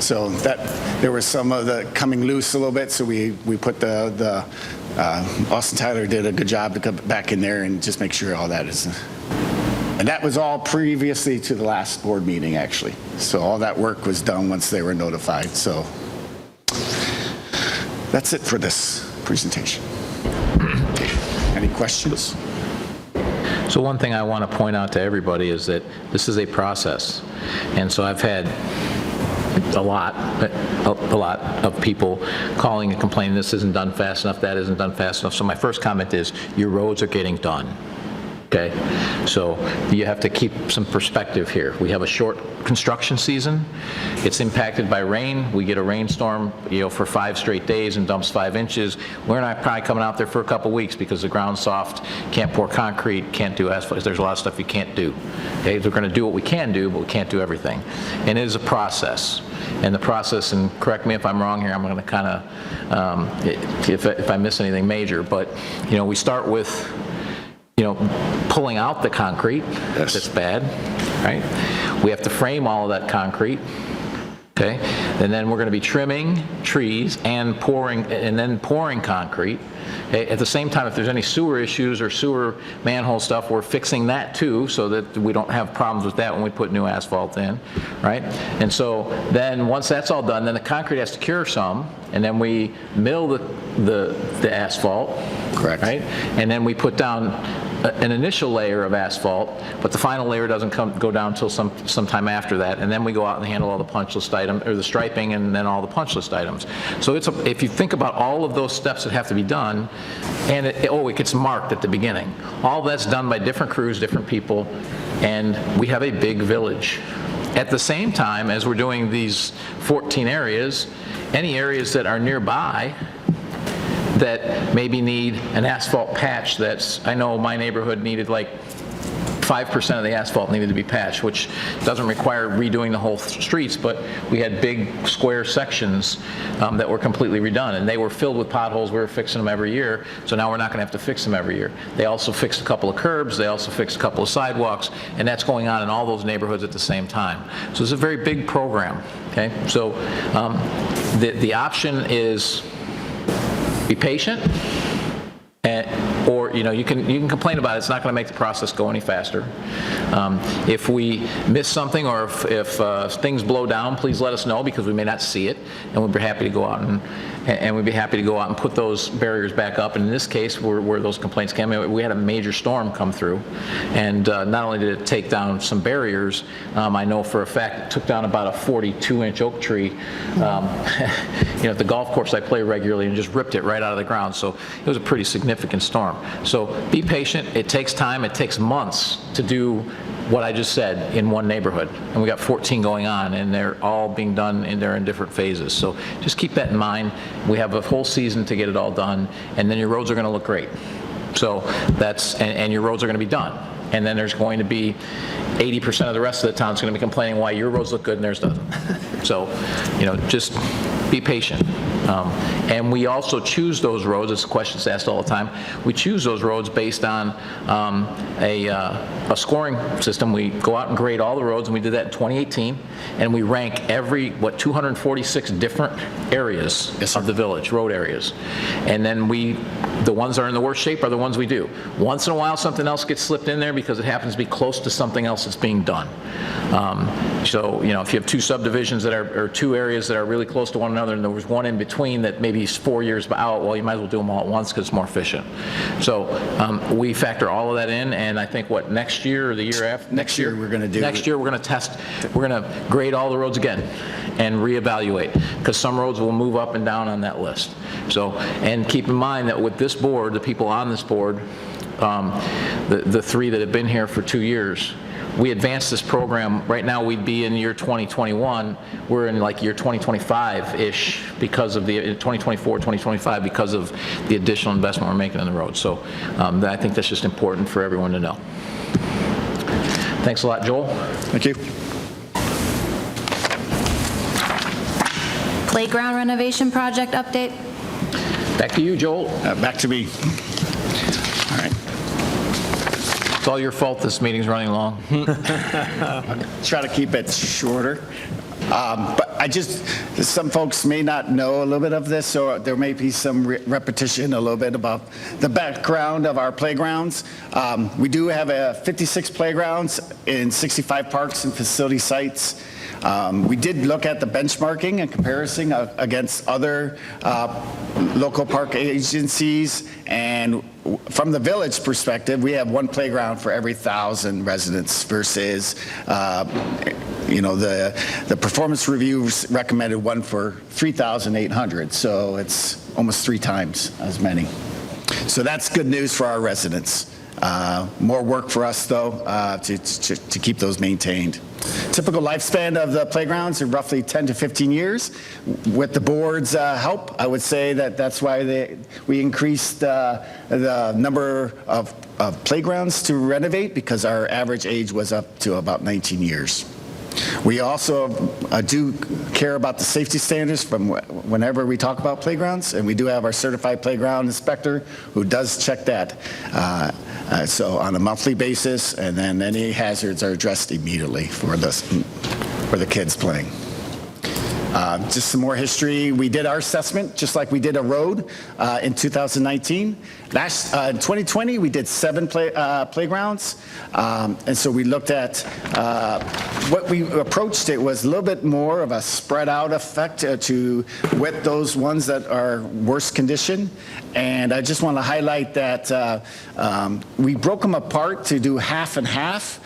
so that there was some of the coming loose a little bit, so we put Austin Tyler did a good job to come back in there and just make sure all that is. And that was all previously to the last board meeting, actually. So all that work was done once they were notified. So that's it for this presentation. Any questions? So one thing I want to point out to everybody is that this is a process. And so I've had a lot of people calling and complaining this isn't done fast enough, that isn't done fast enough. So my first comment is your roads are getting done. okay? So you have to keep some perspective here. We have a short construction season. It's impacted by rain. We get a rainstorm, for 5 straight days and dumps 5 inches. We're not probably coming out there for a couple weeks because the ground's soft, can't pour concrete, can't do asphalt. There's a lot of stuff you can't do. Okay, we're going to do what we can do, but we can't do everything. And it is a process. And the process, and correct me if I'm wrong here, I'm going to kind of, if I miss anything major, but, we start with, pulling out the concrete. Yes. That's bad, right? We have to frame all of that concrete, okay? And then we're going to be trimming trees and then pouring concrete. Okay? At the same time, if there's any sewer issues or sewer manhole stuff, we're fixing that too, so that we don't have problems with that when we put new asphalt in, right? And so then once that's all done, then the concrete has to cure some, and then we mill the asphalt. Correct. Right? And then we put down an initial layer of asphalt, but the final layer doesn't go down until sometime after that, and then we go out and handle all the punch list items, or the striping, and then all the punch list items. So if you think about all of those steps that have to be done, and it gets marked at the beginning. All that's done by different crews, different people, and we have a big village. At the same time, as we're doing these 14 areas, any areas that are nearby that maybe need an asphalt patch I know my neighborhood needed like 5% of the asphalt needed to be patched, which doesn't require redoing the whole streets, but we had big square sections that were completely redone, and they were filled with potholes. We were fixing them every year, so now we're not going to have to fix them every year. They also fixed a couple of curbs, they also fixed a couple of sidewalks, and that's going on in all those neighborhoods at the same time. So it's a very big program, okay? So the option is be patient, or you can complain about it. It's not going to make the process go any faster. If we miss something, or if things blow down, please let us know, because we may not see it, and we'd be happy to go out and put those barriers back up. And in this case, where those complaints came in, we had a major storm come through, and not only did it take down some barriers, I know for a fact it took down about a 42-inch oak tree at the golf course I play regularly, and just ripped it right out of the ground. So it was a pretty significant storm. So be patient. It takes time. It takes months to do what I just said in one neighborhood, and we got 14 going on, and they're all being done, and they're in different phases. So just keep that in mind. We have a whole season to get it all done, and then your roads are going to look great. So and your roads are going to be done. And then there's going to be 80% of the rest of the town's going to be complaining why your roads look good and theirs doesn't. So, just be patient. And we also choose those roads, it's a question that's asked all the time, we choose those roads based on a scoring system. We go out and grade all the roads, and we did that in 2018, and we rank 246 different areas of the village, road areas. And then the ones that are in the worst shape are the ones we do. Once in a while, something else gets slipped in there because it happens to be close to something else that's being done. So, if you have 2 subdivisions or 2 areas that are really close to one another, and there was one in between that maybe is 4 years out, well, you might as well do them all at once because it's more efficient. So we factor all of that in, and I think next year or the year after? Next year we're going to do. Next year we're going to test, we're going to grade all the roads again and reevaluate, because some roads will move up and down on that list. So, and keep in mind that with this board, the people on this board, the 3 that have been here for 2 years, we advanced this program. Right now we'd be in year 2021. We're in like year 2025-ish because of the 2024, 2025 because of the additional investment we're making on the road. So I think that's just important for everyone to know. Thanks a lot, Joel. Thank you. Playground renovation project update. Back to you, Joel. Back to me. All right. It's all your fault this meeting's running long. Try to keep it shorter. But some folks may not know a little bit of this, so there may be some repetition a little bit about the background of our playgrounds. We do have 56 playgrounds in 65 parks and facility sites. We did look at the benchmarking and comparison against other local park agencies, and from the village perspective, we have 1 playground for every 1,000 residents versus the performance review recommended 1 for 3,800, so it's almost 3 times as many. So that's good news for our residents. More work for us, though, to keep those maintained. Typical lifespan of the playgrounds are roughly 10 to 15 years. With the board's help, I would say that that's why we increased the number of playgrounds to renovate, because our average age was up to about 19 years. We also do care about the safety standards from whenever we talk about playgrounds, and we do have our certified playground inspector who does check that. So on a monthly basis, and then any hazards are addressed immediately for the kids playing. Just some more history. We did our assessment just like we did a road in 2019. In 2020, we did 7 playgrounds. And so we looked at what we approached. It was a little bit more of a spread out effect with those ones that are worse condition. And I just want to highlight that we broke them apart to do half and half,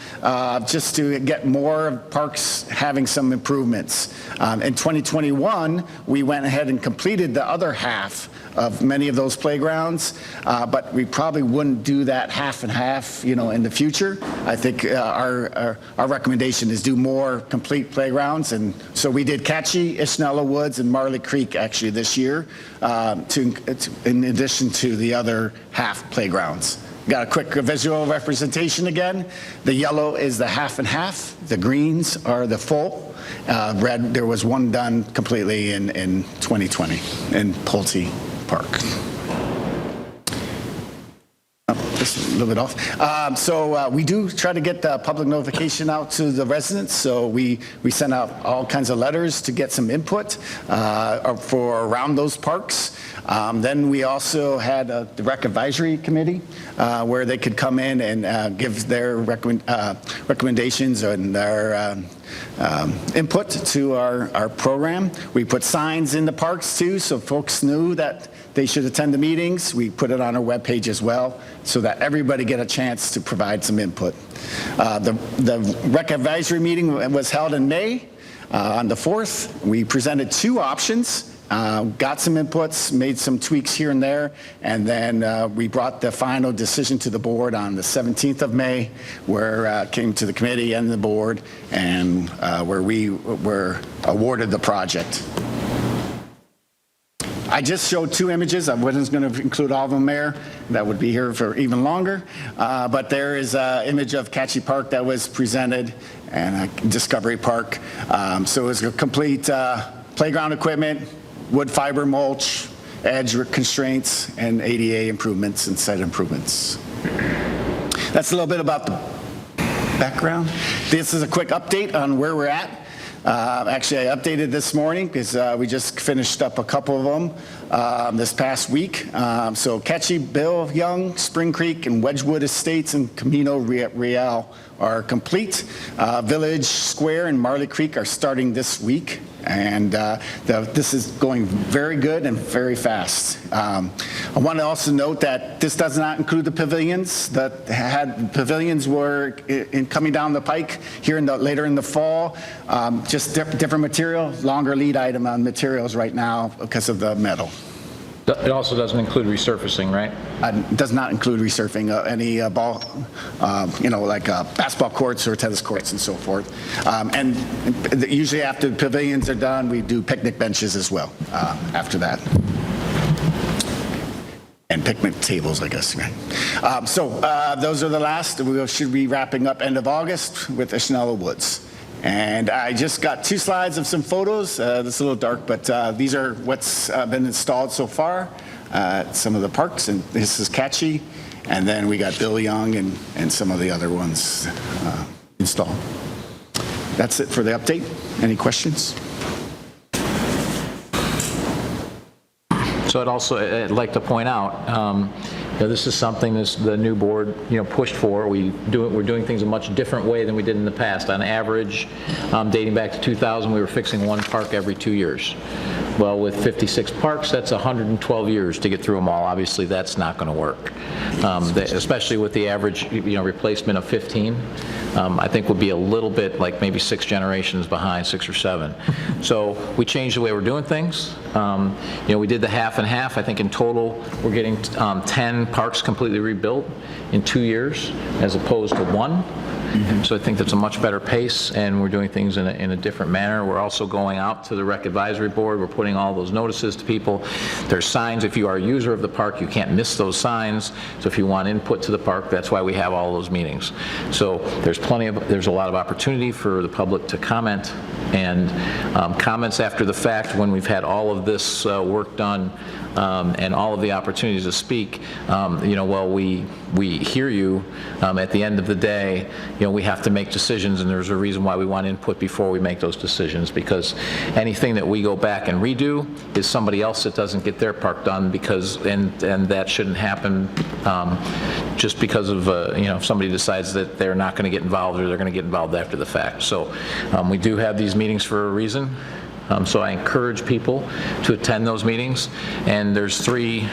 just to get more parks having some improvements. In 2021, we went ahead and completed the other half of many of those playgrounds, but we probably wouldn't do that half and half, in the future. I think our recommendation is do more complete playgrounds, and so we did Catchy, Ishnella Woods, and Marley Creek actually this year, in addition to the other half playgrounds. Got a quick visual representation again. The yellow is the half and half. The greens are the full. Red, there was one done completely in 2020 in Pulte Park. Just a little bit off. So we do try to get the public notification out to the residents. So we send out all kinds of letters to get some input for around those parks. Then we also had the Rec Advisory Committee where they could come in and give their recommendations and their input to our program. We put signs in the parks too, so folks knew that they should attend the meetings. We put it on our webpage as well, so that everybody get a chance to provide some input. The Rec Advisory meeting was held in May. On the 4th, we presented 2 options. Got some inputs, made some tweaks here and there, and then we brought the final decision to the board on the 17th of May, where came to the committee and the board, and where we were awarded the project. I just showed 2 images. I wasn't going to include all of them there. That would be here for even longer. But there is an image of Catchy Park that was presented, and Discovery Park. So it was a complete playground equipment, wood fiber mulch, edge constraints, and ADA improvements and site improvements. That's a little bit about the background. This is a quick update on where we're at. Actually, I updated this morning because we just finished up a couple of them this past week. So Catchy, Bill Young, Spring Creek, and Wedgewood Estates and Camino Real are complete. Village Square and Marley Creek are starting this week. And this is going very good and very fast. I want to also note that this does not include the pavilions. Pavilions were coming down the pike here later in the fall. Just different material, longer lead item on materials right now because of the metal. It also doesn't include resurfacing, right? Does not include resurfacing any ball, like basketball courts or tennis courts and so forth. And usually after the pavilions are done, we do picnic benches as well after that. And picnic tables, I guess. Right? So those are the last. We should be wrapping up end of August with Ishnella Woods. And I just got 2 slides of some photos. It's a little dark, but these are what's been installed so far. Some of the parks, and this is Catchy. And then we got Bill Young and some of the other ones installed. That's it for the update. Any questions? So I'd like to point out, this is something the new board, pushed for. We're doing things a much different way than we did in the past. On average, dating back to 2000, we were fixing 1 park every 2 years. Well, with 56 parks, that's 112 years to get through them all. Obviously, that's not going to work, especially with the average, replacement of 15. I think we'll be a little bit like maybe 6 generations behind, 6 or 7. So we changed the way we're doing things. We did the half and half. I think in total, we're getting 10 parks completely rebuilt in 2 years as opposed to 1. So I think that's a much better pace, and we're doing things in a different manner. We're also going out to the Rec Advisory Board. We're putting all those notices to people. There's signs. If you are a user of the park, you can't miss those signs. So if you want input to the park, that's why we have all those meetings. So there's a lot of opportunity for the public to comment, and comments after the fact when we've had all of this work done and all of the opportunities to speak. Well, we hear you. At the end of the day, we have to make decisions, and there's a reason why we want input before we make those decisions, because anything that we go back and redo is somebody else that doesn't get their part done, and that shouldn't happen just because of if somebody decides that they're not going to get involved, or they're going to get involved after the fact. So we do have these meetings for a reason. So I encourage people to attend those meetings, and there's three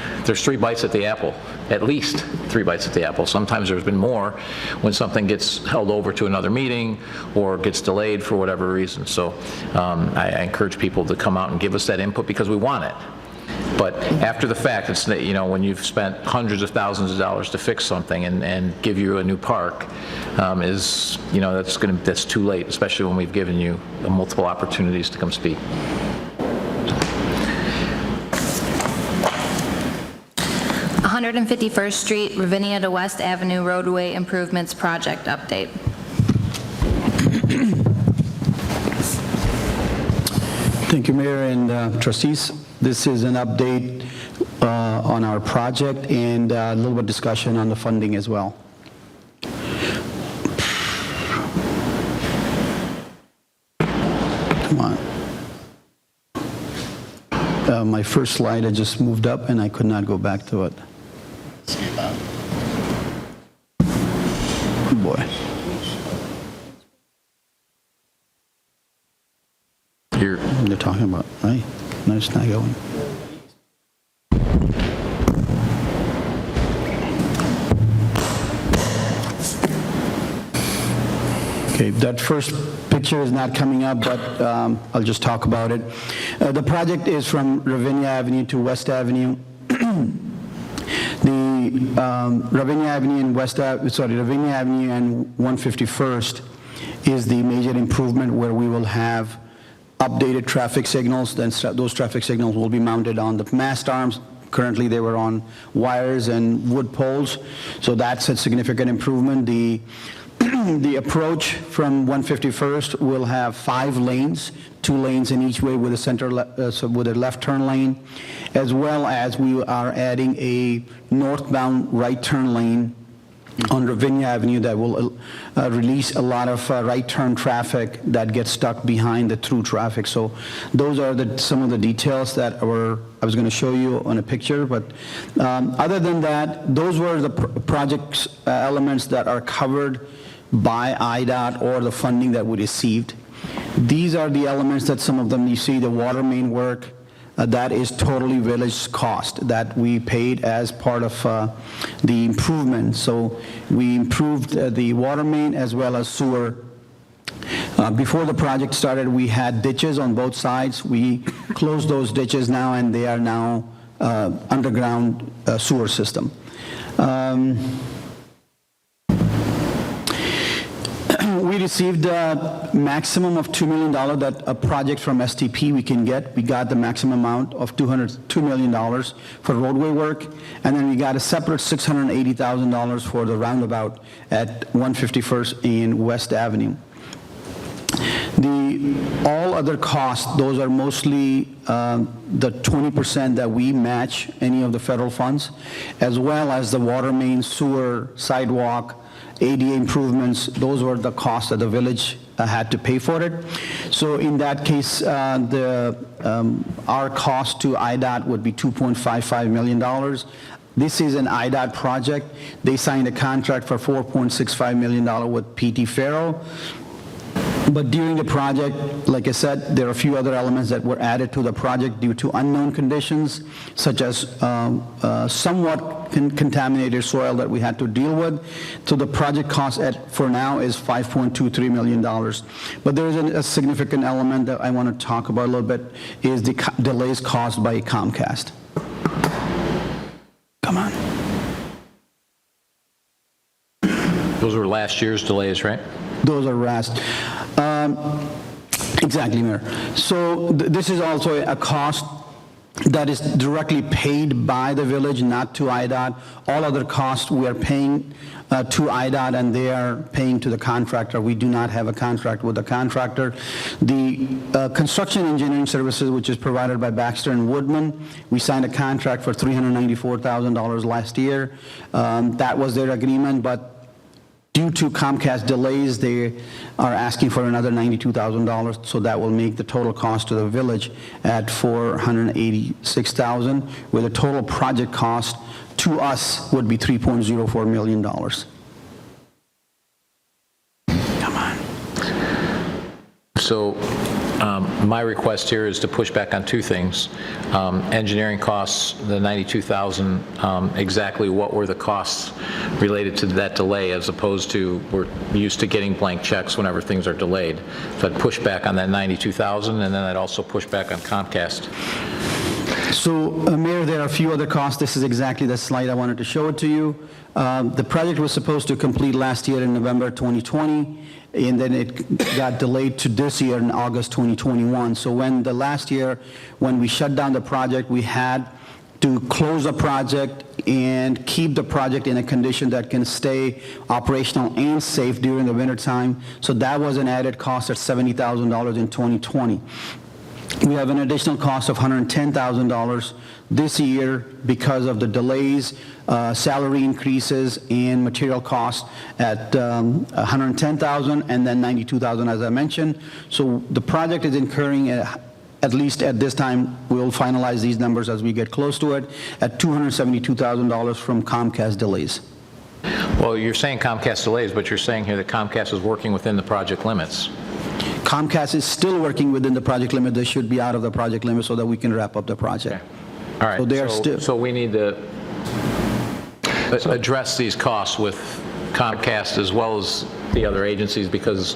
bites at the apple, at least 3 bites at the apple. Sometimes there's been more when something gets held over to another meeting or gets delayed for whatever reason. So I encourage people to come out and give us that input, because we want it. But after the fact, it's when you've spent hundreds of thousands of dollars to fix something and give you a new park, that's too late, especially when we've given you multiple opportunities to come speak. 151st Street, Ravinia to West Avenue Roadway Improvements Project Update. Thank you, Mayor and trustees. This is an update on our project and a little bit of discussion on the funding as well. Come on. My first slide, I just moved up and I could not go back to it. Good boy. They're talking about, right? No, it's not going. Okay, that first picture is not coming up, but I'll just talk about it. The project is from Ravinia Avenue to West Avenue. Ravinia Avenue and Ravinia Avenue and 151st is the major improvement, where we will have updated traffic signals. Then those traffic signals will be mounted on the mast arms. Currently, they were on wires and wood poles, so that's a significant improvement. The approach from 151st will have 5 lanes, 2 lanes in each way with a left turn lane, as well as we are adding a northbound right turn lane on Ravinia Avenue that will release a lot of right turn traffic that gets stuck behind the through traffic. So those are some of the details that I was going to show you on a picture. But other than that, those were the project elements that are covered by IDOT or the funding that we received. These are the elements that some of them you see, the water main work, that is totally village cost that we paid as part of the improvement. So we improved the water main as well as sewer. Before the project started, we had ditches on both sides. We closed those ditches now, and they are now underground sewer system. We received a maximum of $2 million that a project from STP we can get. We got the maximum amount of $2 million for roadway work, and then we got a separate $680,000 for the roundabout at 151st and West Avenue. All other costs, those are mostly the 20% that we match any of the federal funds, as well as the water main, sewer, sidewalk, ADA improvements. Those were the costs that the village had to pay for it. So in that case, our cost to IDOT would be $2.55 million. This is an IDOT project. They signed a contract for $4.65 million with PT Farrow. But during the project, like I said, there are a few other elements that were added to the project due to unknown conditions, such as somewhat contaminated soil that we had to deal with. So the project cost for now is $5.23 million. But there is a significant element that I want to talk about a little bit, is the delays caused by Comcast. Come on. Those were last year's delays, right? Those are RAST. Exactly, Mayor. So this is also a cost that is directly paid by the village, not to IDOT. All other costs we are paying to IDOT, and they are paying to the contractor. We do not have a contract with the contractor. The construction engineering services, which is provided by Baxter and Woodman, we signed a contract for $394,000 last year. That was their agreement, but due to Comcast delays, they are asking for another $92,000, so that will make the total cost to the village at $486,000, where the total project cost to us would be $3.04 million. Come on. So my request here is to push back on two things. Engineering costs, the $92,000, exactly what were the costs related to that delay, as opposed to we're used to getting blank checks whenever things are delayed. So I'd push back on that $92,000, and then I'd also push back on Comcast. So, Mayor, there are a few other costs. This is exactly the slide I wanted to show it to you. The project was supposed to complete last year in November 2020, and then it got delayed to this year in August 2021. So when last year, when we shut down the project, we had to close the project and keep the project in a condition that can stay operational and safe during the winter time. So that was an added cost of $70,000 in 2020. We have an additional cost of $110,000 this year because of the delays, salary increases, and material costs at $110,000 and then $92,000, as I mentioned. So the project is incurring, at least at this time, we'll finalize these numbers as we get close to it, at $272,000 from Comcast delays. Well, you're saying Comcast delays, but you're saying here that Comcast is working within the project limits. Comcast is still working within the project limit. They should be out of the project limit so that we can wrap up the project. Okay. All right. So they are still. So we need to address these costs with Comcast as well as the other agencies, because,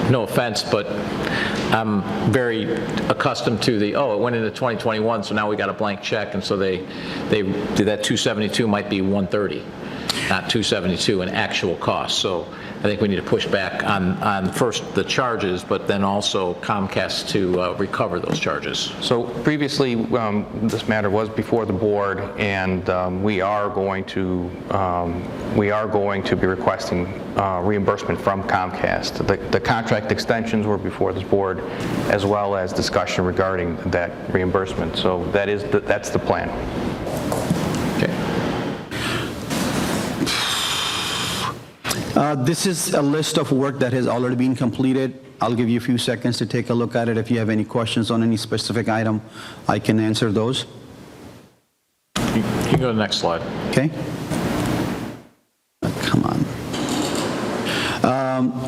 no offense, but I'm very accustomed to it went into 2021, so now we got a blank check, and so they that 272 might be 130, not 272 in actual cost. So I think we need to push back on first the charges, but then also Comcast to recover those charges. So previously, this matter was before the board, and we are going to be requesting reimbursement from Comcast. The contract extensions were before this board, as well as discussion regarding that reimbursement. So that's the plan. Okay. This is a list of work that has already been completed. I'll give you a few seconds to take a look at it. If you have any questions on any specific item, I can answer those. You can go to the next slide. Okay? Come on.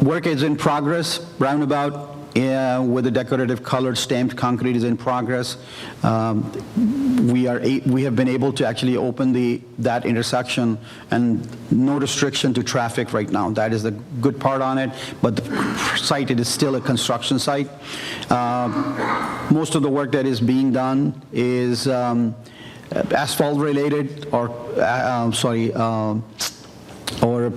Work is in progress. Roundabout with the decorative colored stamped concrete is in progress. We have been able to actually open that intersection, and no restriction to traffic right now. That is the good part on it, but the site, it is still a construction site. Most of the work that is being done is asphalt related, or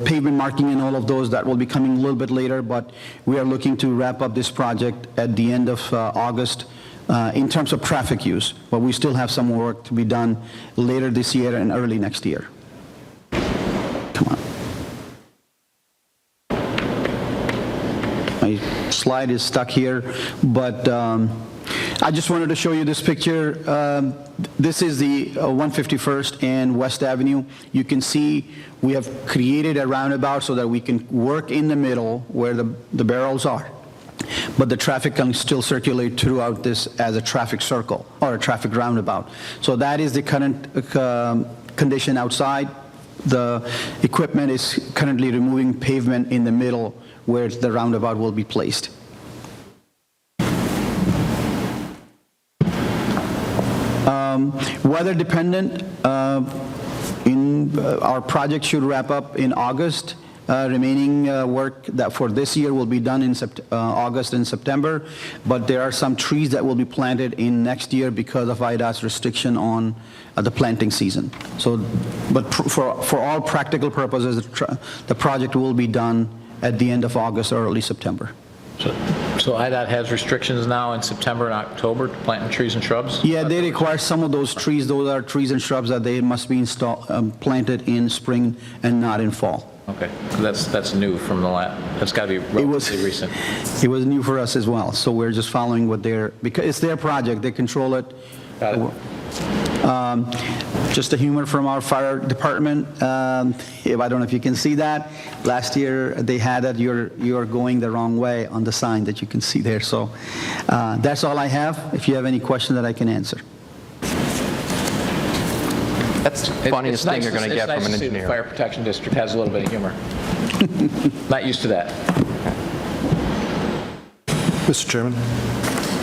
pavement marking and all of those. That will be coming a little bit later, but we are looking to wrap up this project at the end of August in terms of traffic use, but we still have some more work to be done later this year and early next year. Come on. My slide is stuck here, but I just wanted to show you this picture. This is the 151st and West Avenue. You can see we have created a roundabout so that we can work in the middle where the barrels are, but the traffic can still circulate throughout this as a traffic circle or a traffic roundabout. So that is the current condition outside. The equipment is currently removing pavement in the middle where the roundabout will be placed. Weather dependent, our project should wrap up in August. Remaining work that for this year will be done in August and September, but there are some trees that will be planted in next year because of IDOT's restriction on the planting season. So, but for all practical purposes, the project will be done at the end of August or early September. So IDOT has restrictions now in September and October to planting trees and shrubs? Yeah, they require some of those trees. Those are trees and shrubs that they must be planted in spring and not in fall. Okay, that's new from the last, that's got to be relatively recent. It was new for us as well, so we're just following what because it's their project, they control it. Got it. Just a humor from our fire department, I don't know if you can see that. Last year, they had that you're going the wrong way on the sign that you can see there. So that's all I have. If you have any question that I can answer. That's the funniest thing you're going to get from an It's nice to see the engineer. Fire Protection District has a little bit of humor. Not used to that. Mr. Chairman,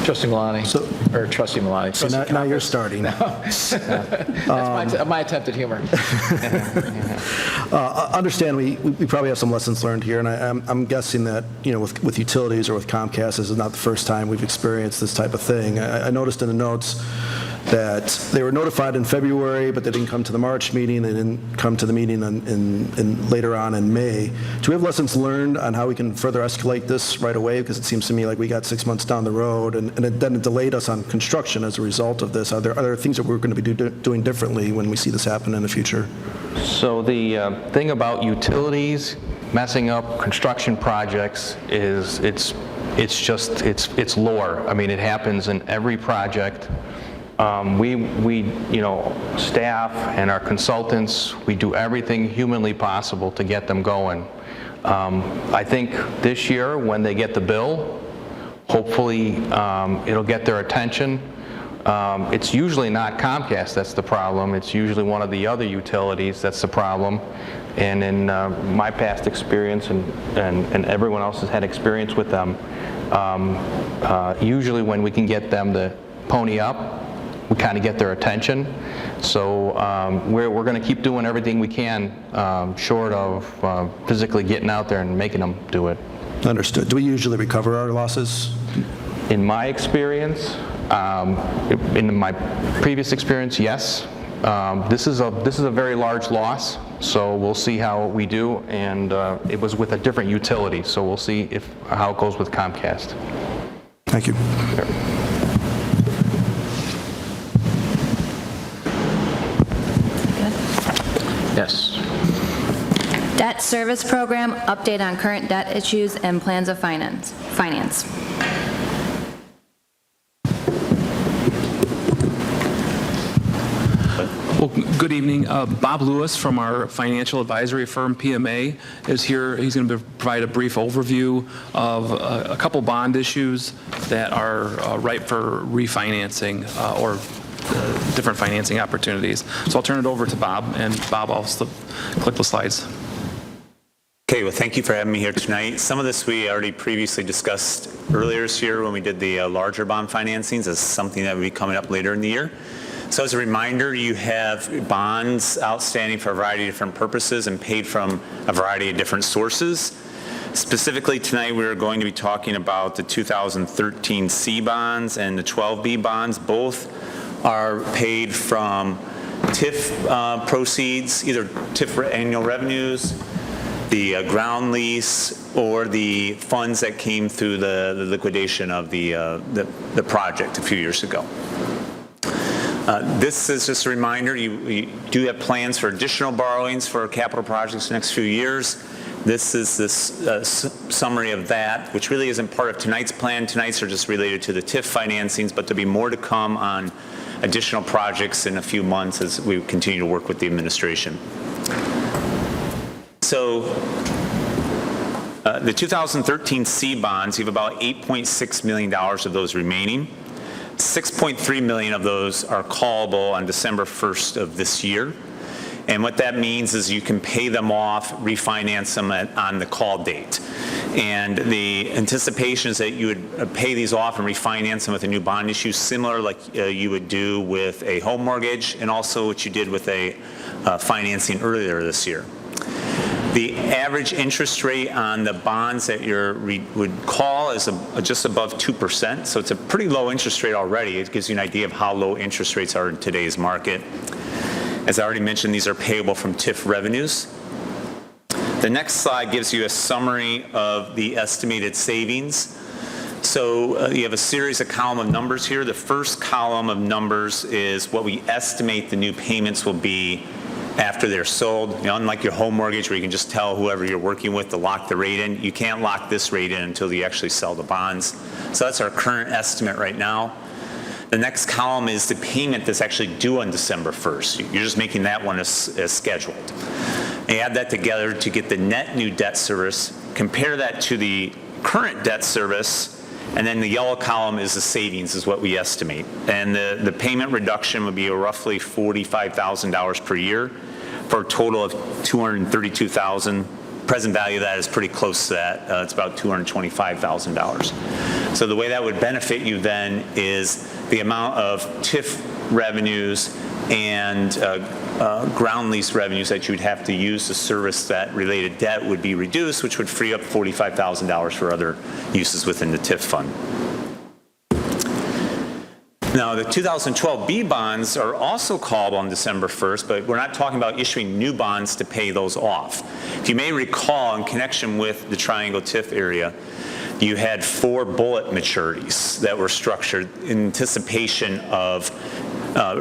Trustee Milani, or Trustee Milani. so now you're starting. That's my attempt at humor. Understand, we probably have some lessons learned here, and I'm guessing that, with utilities or with Comcast, this is not the first time we've experienced this type of thing. I noticed in the notes that they were notified in February, but they didn't come to the March meeting, they didn't come to the meeting later on in May. Do we have lessons learned on how we can further escalate this right away? Because it seems to me like we got 6 months down the road, and then it delayed us on construction as a result of this. Are there things that we're going to be doing differently when we see this happen in the future? So the thing about utilities messing up construction projects is it's lore. I mean, it happens in every project. Staff and our consultants, we do everything humanly possible to get them going. I think this year, when they get the bill, hopefully it'll get their attention. It's usually not Comcast that's the problem. It's usually one of the other utilities that's the problem. And in my past experience, and everyone else has had experience with them, usually when we can get them to pony up, we kind of get their attention. So we're going to keep doing everything we can, short of physically getting out there and making them do it. Understood. Do we usually recover our losses? In my experience, in my previous experience, yes. This is a very large loss, so we'll see how we do. And it was with a different utility, so we'll see how it goes with Comcast. Thank you. Sure. Yes. Debt Service Program, update on current debt issues and plans of finance. Well, good evening. Bob Lewis from our financial advisory firm, PMA, is here. He's going to provide a brief overview of a couple bond issues that are ripe for refinancing or different financing opportunities. So I'll turn it over to Bob, and Bob, I'll click the slides. Okay, well, thank you for having me here tonight. Some of this we already previously discussed earlier this year when we did the larger bond financings as something that will be coming up later in the year. So as a reminder, you have bonds outstanding for a variety of different purposes and paid from a variety of different sources. Specifically tonight, we're going to be talking about the 2013 C bonds and the 12B bonds. Both are paid from TIF proceeds, either TIF annual revenues, the ground lease, or the funds that came through the liquidation of the project a few years ago. This is just a reminder, we do have plans for additional borrowings for capital projects the next few years. This is this summary of that, which really isn't part of tonight's plan. Tonight's are just related to the TIF financings, but there'll be more to come on additional projects in a few months as we continue to work with the administration. So the 2013 C bonds, you have about $8.6 million of those remaining. 6.3 million of those are callable on December 1st of this year. And what that means is you can pay them off, refinance them on the call date. And the anticipation is that you would pay these off and refinance them with a new bond issue, similar like you would do with a home mortgage, and also what you did with a financing earlier this year. The average interest rate on the bonds that you would call is just above 2%, so it's a pretty low interest rate already. It gives you an idea of how low interest rates are in today's market. As I already mentioned, these are payable from TIF revenues. The next slide gives you a summary of the estimated savings. So you have a series of column of numbers here. The first column of numbers is what we estimate the new payments will be after they're sold. You know, unlike your home mortgage where you can just tell whoever you're working with to lock the rate in, you can't lock this rate in until you actually sell the bonds. So that's our current estimate right now. The next column is the payment that's actually due on December 1st. You're just making that one as scheduled. And add that together to get the net new debt service, compare that to the current debt service, and then the yellow column is the savings, is what we estimate. And the payment reduction would be roughly $45,000 per year for a total of $232,000. Present value of that is pretty close to that. It's about $225,000. So the way that would benefit you then is the amount of TIF revenues and ground lease revenues that you would have to use to service that related debt would be reduced, which would free up $45,000 for other uses within the TIF fund. Now, the 2012 B bonds are also callable on December 1st, but we're not talking about issuing new bonds to pay those off. If you may recall, in connection with the Triangle TIF area, you had 4 bullet maturities that were structured in anticipation of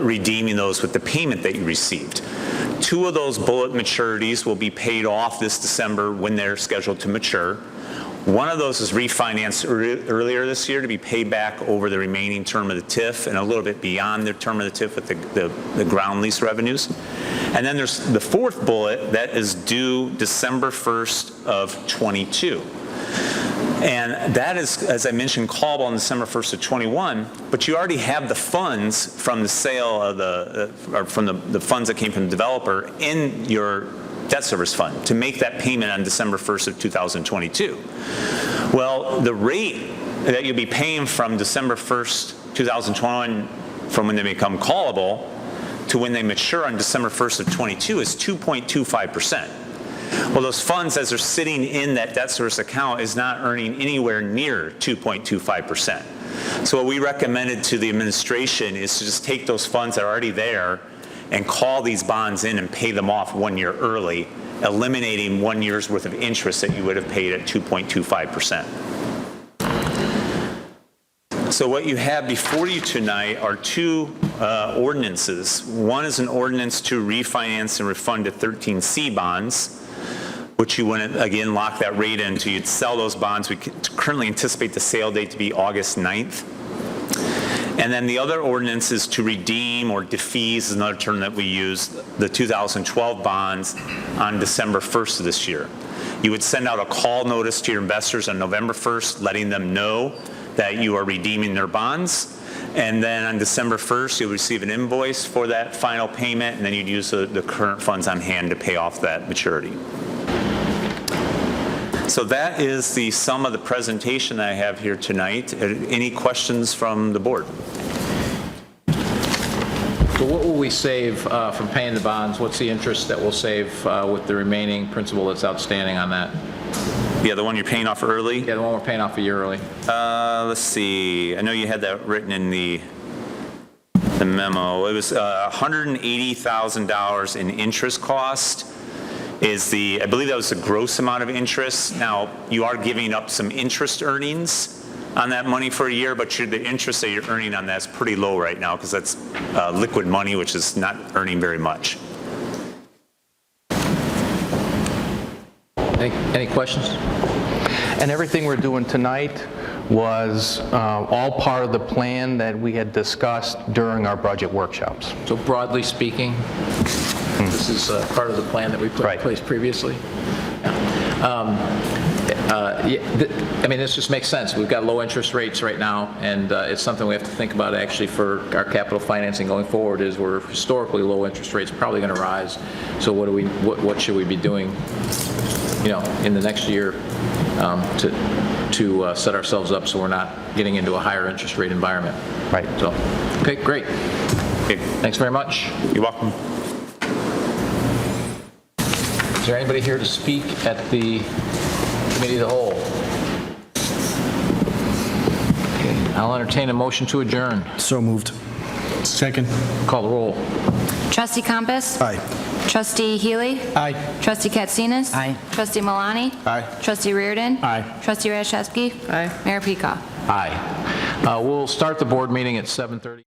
redeeming those with the payment that you received. 2 of those bullet maturities will be paid off this December when they're scheduled to mature. One of those is refinanced earlier this year to be paid back over the remaining term of the TIF and a little bit beyond the term of the TIF with the ground lease revenues. And then there's the 4th bullet that is due December 1st of 22. And that is, as I mentioned, callable on December 1st of 21, but you already have the funds from the sale of or from the funds that came from the developer in your debt service fund to make that payment on December 1st of 2022. Well, the rate that you'll be paying from December 1st, 2021, from when they become callable to when they mature on December 1st of 22 is 2.25%. Well, those funds, as they're sitting in that debt service account, is not earning anywhere near 2.25%. So what we recommended to the administration is to just take those funds that are already there and call these bonds in and pay them off 1 year early, eliminating 1 year's worth of interest that you would have paid at 2.25%. So what you have before you tonight are 2 ordinances. One is an ordinance to refinance and refund the 13C bonds, which you wouldn't, again, lock that rate into. You'd sell those bonds. We currently anticipate the sale date to be August 9th. And then the other ordinance is to redeem, or defease is another term that we use, the 2012 bonds on December 1st of this year. You would send out a call notice to your investors on November 1st, letting them know that you are redeeming their bonds. And then on December 1st, you'll receive an invoice for that final payment, and then you'd use the current funds on hand to pay off that maturity. So that is the sum of the presentation that I have here tonight. Any questions from the board? So what will we save from paying the bonds? What's the interest that we'll save with the remaining principal that's outstanding on that? Yeah, the one you're paying off early? Yeah, the one we're paying off a year early. Let's see. I know you had that written in the memo. It was $180,000 in interest cost. I believe that was the gross amount of interest. Now, you are giving up some interest earnings on that money for a year, but the interest that you're earning on that is pretty low right now because that's liquid money, which is not earning very much. Any questions? And everything we're doing tonight was all part of the plan that we had discussed during our budget workshops. So broadly speaking, this is part of the plan that we put in place previously. I mean, this just makes sense. We've got low interest rates right now, and it's something we have to think about actually for our capital financing going forward. Is we're historically low interest rates, probably going to rise. So what should we be doing, in the next year to set ourselves up so we're not getting into a higher interest rate environment. Right. So, okay, great. Okay. Thanks very much. You're welcome. Is there anybody here to speak at the Committee of the Whole? Okay, I'll entertain a motion to adjourn. So moved. Second. Call the roll. Trustee Compass? Aye. Trustee Healy? Aye. Trustee Katsinas? Aye. Trustee Malani? Aye. Trustee Reardon? Aye. Trustee Rashevsky? Aye. Mayor Peacock? Aye. We'll start the board meeting at 7:30.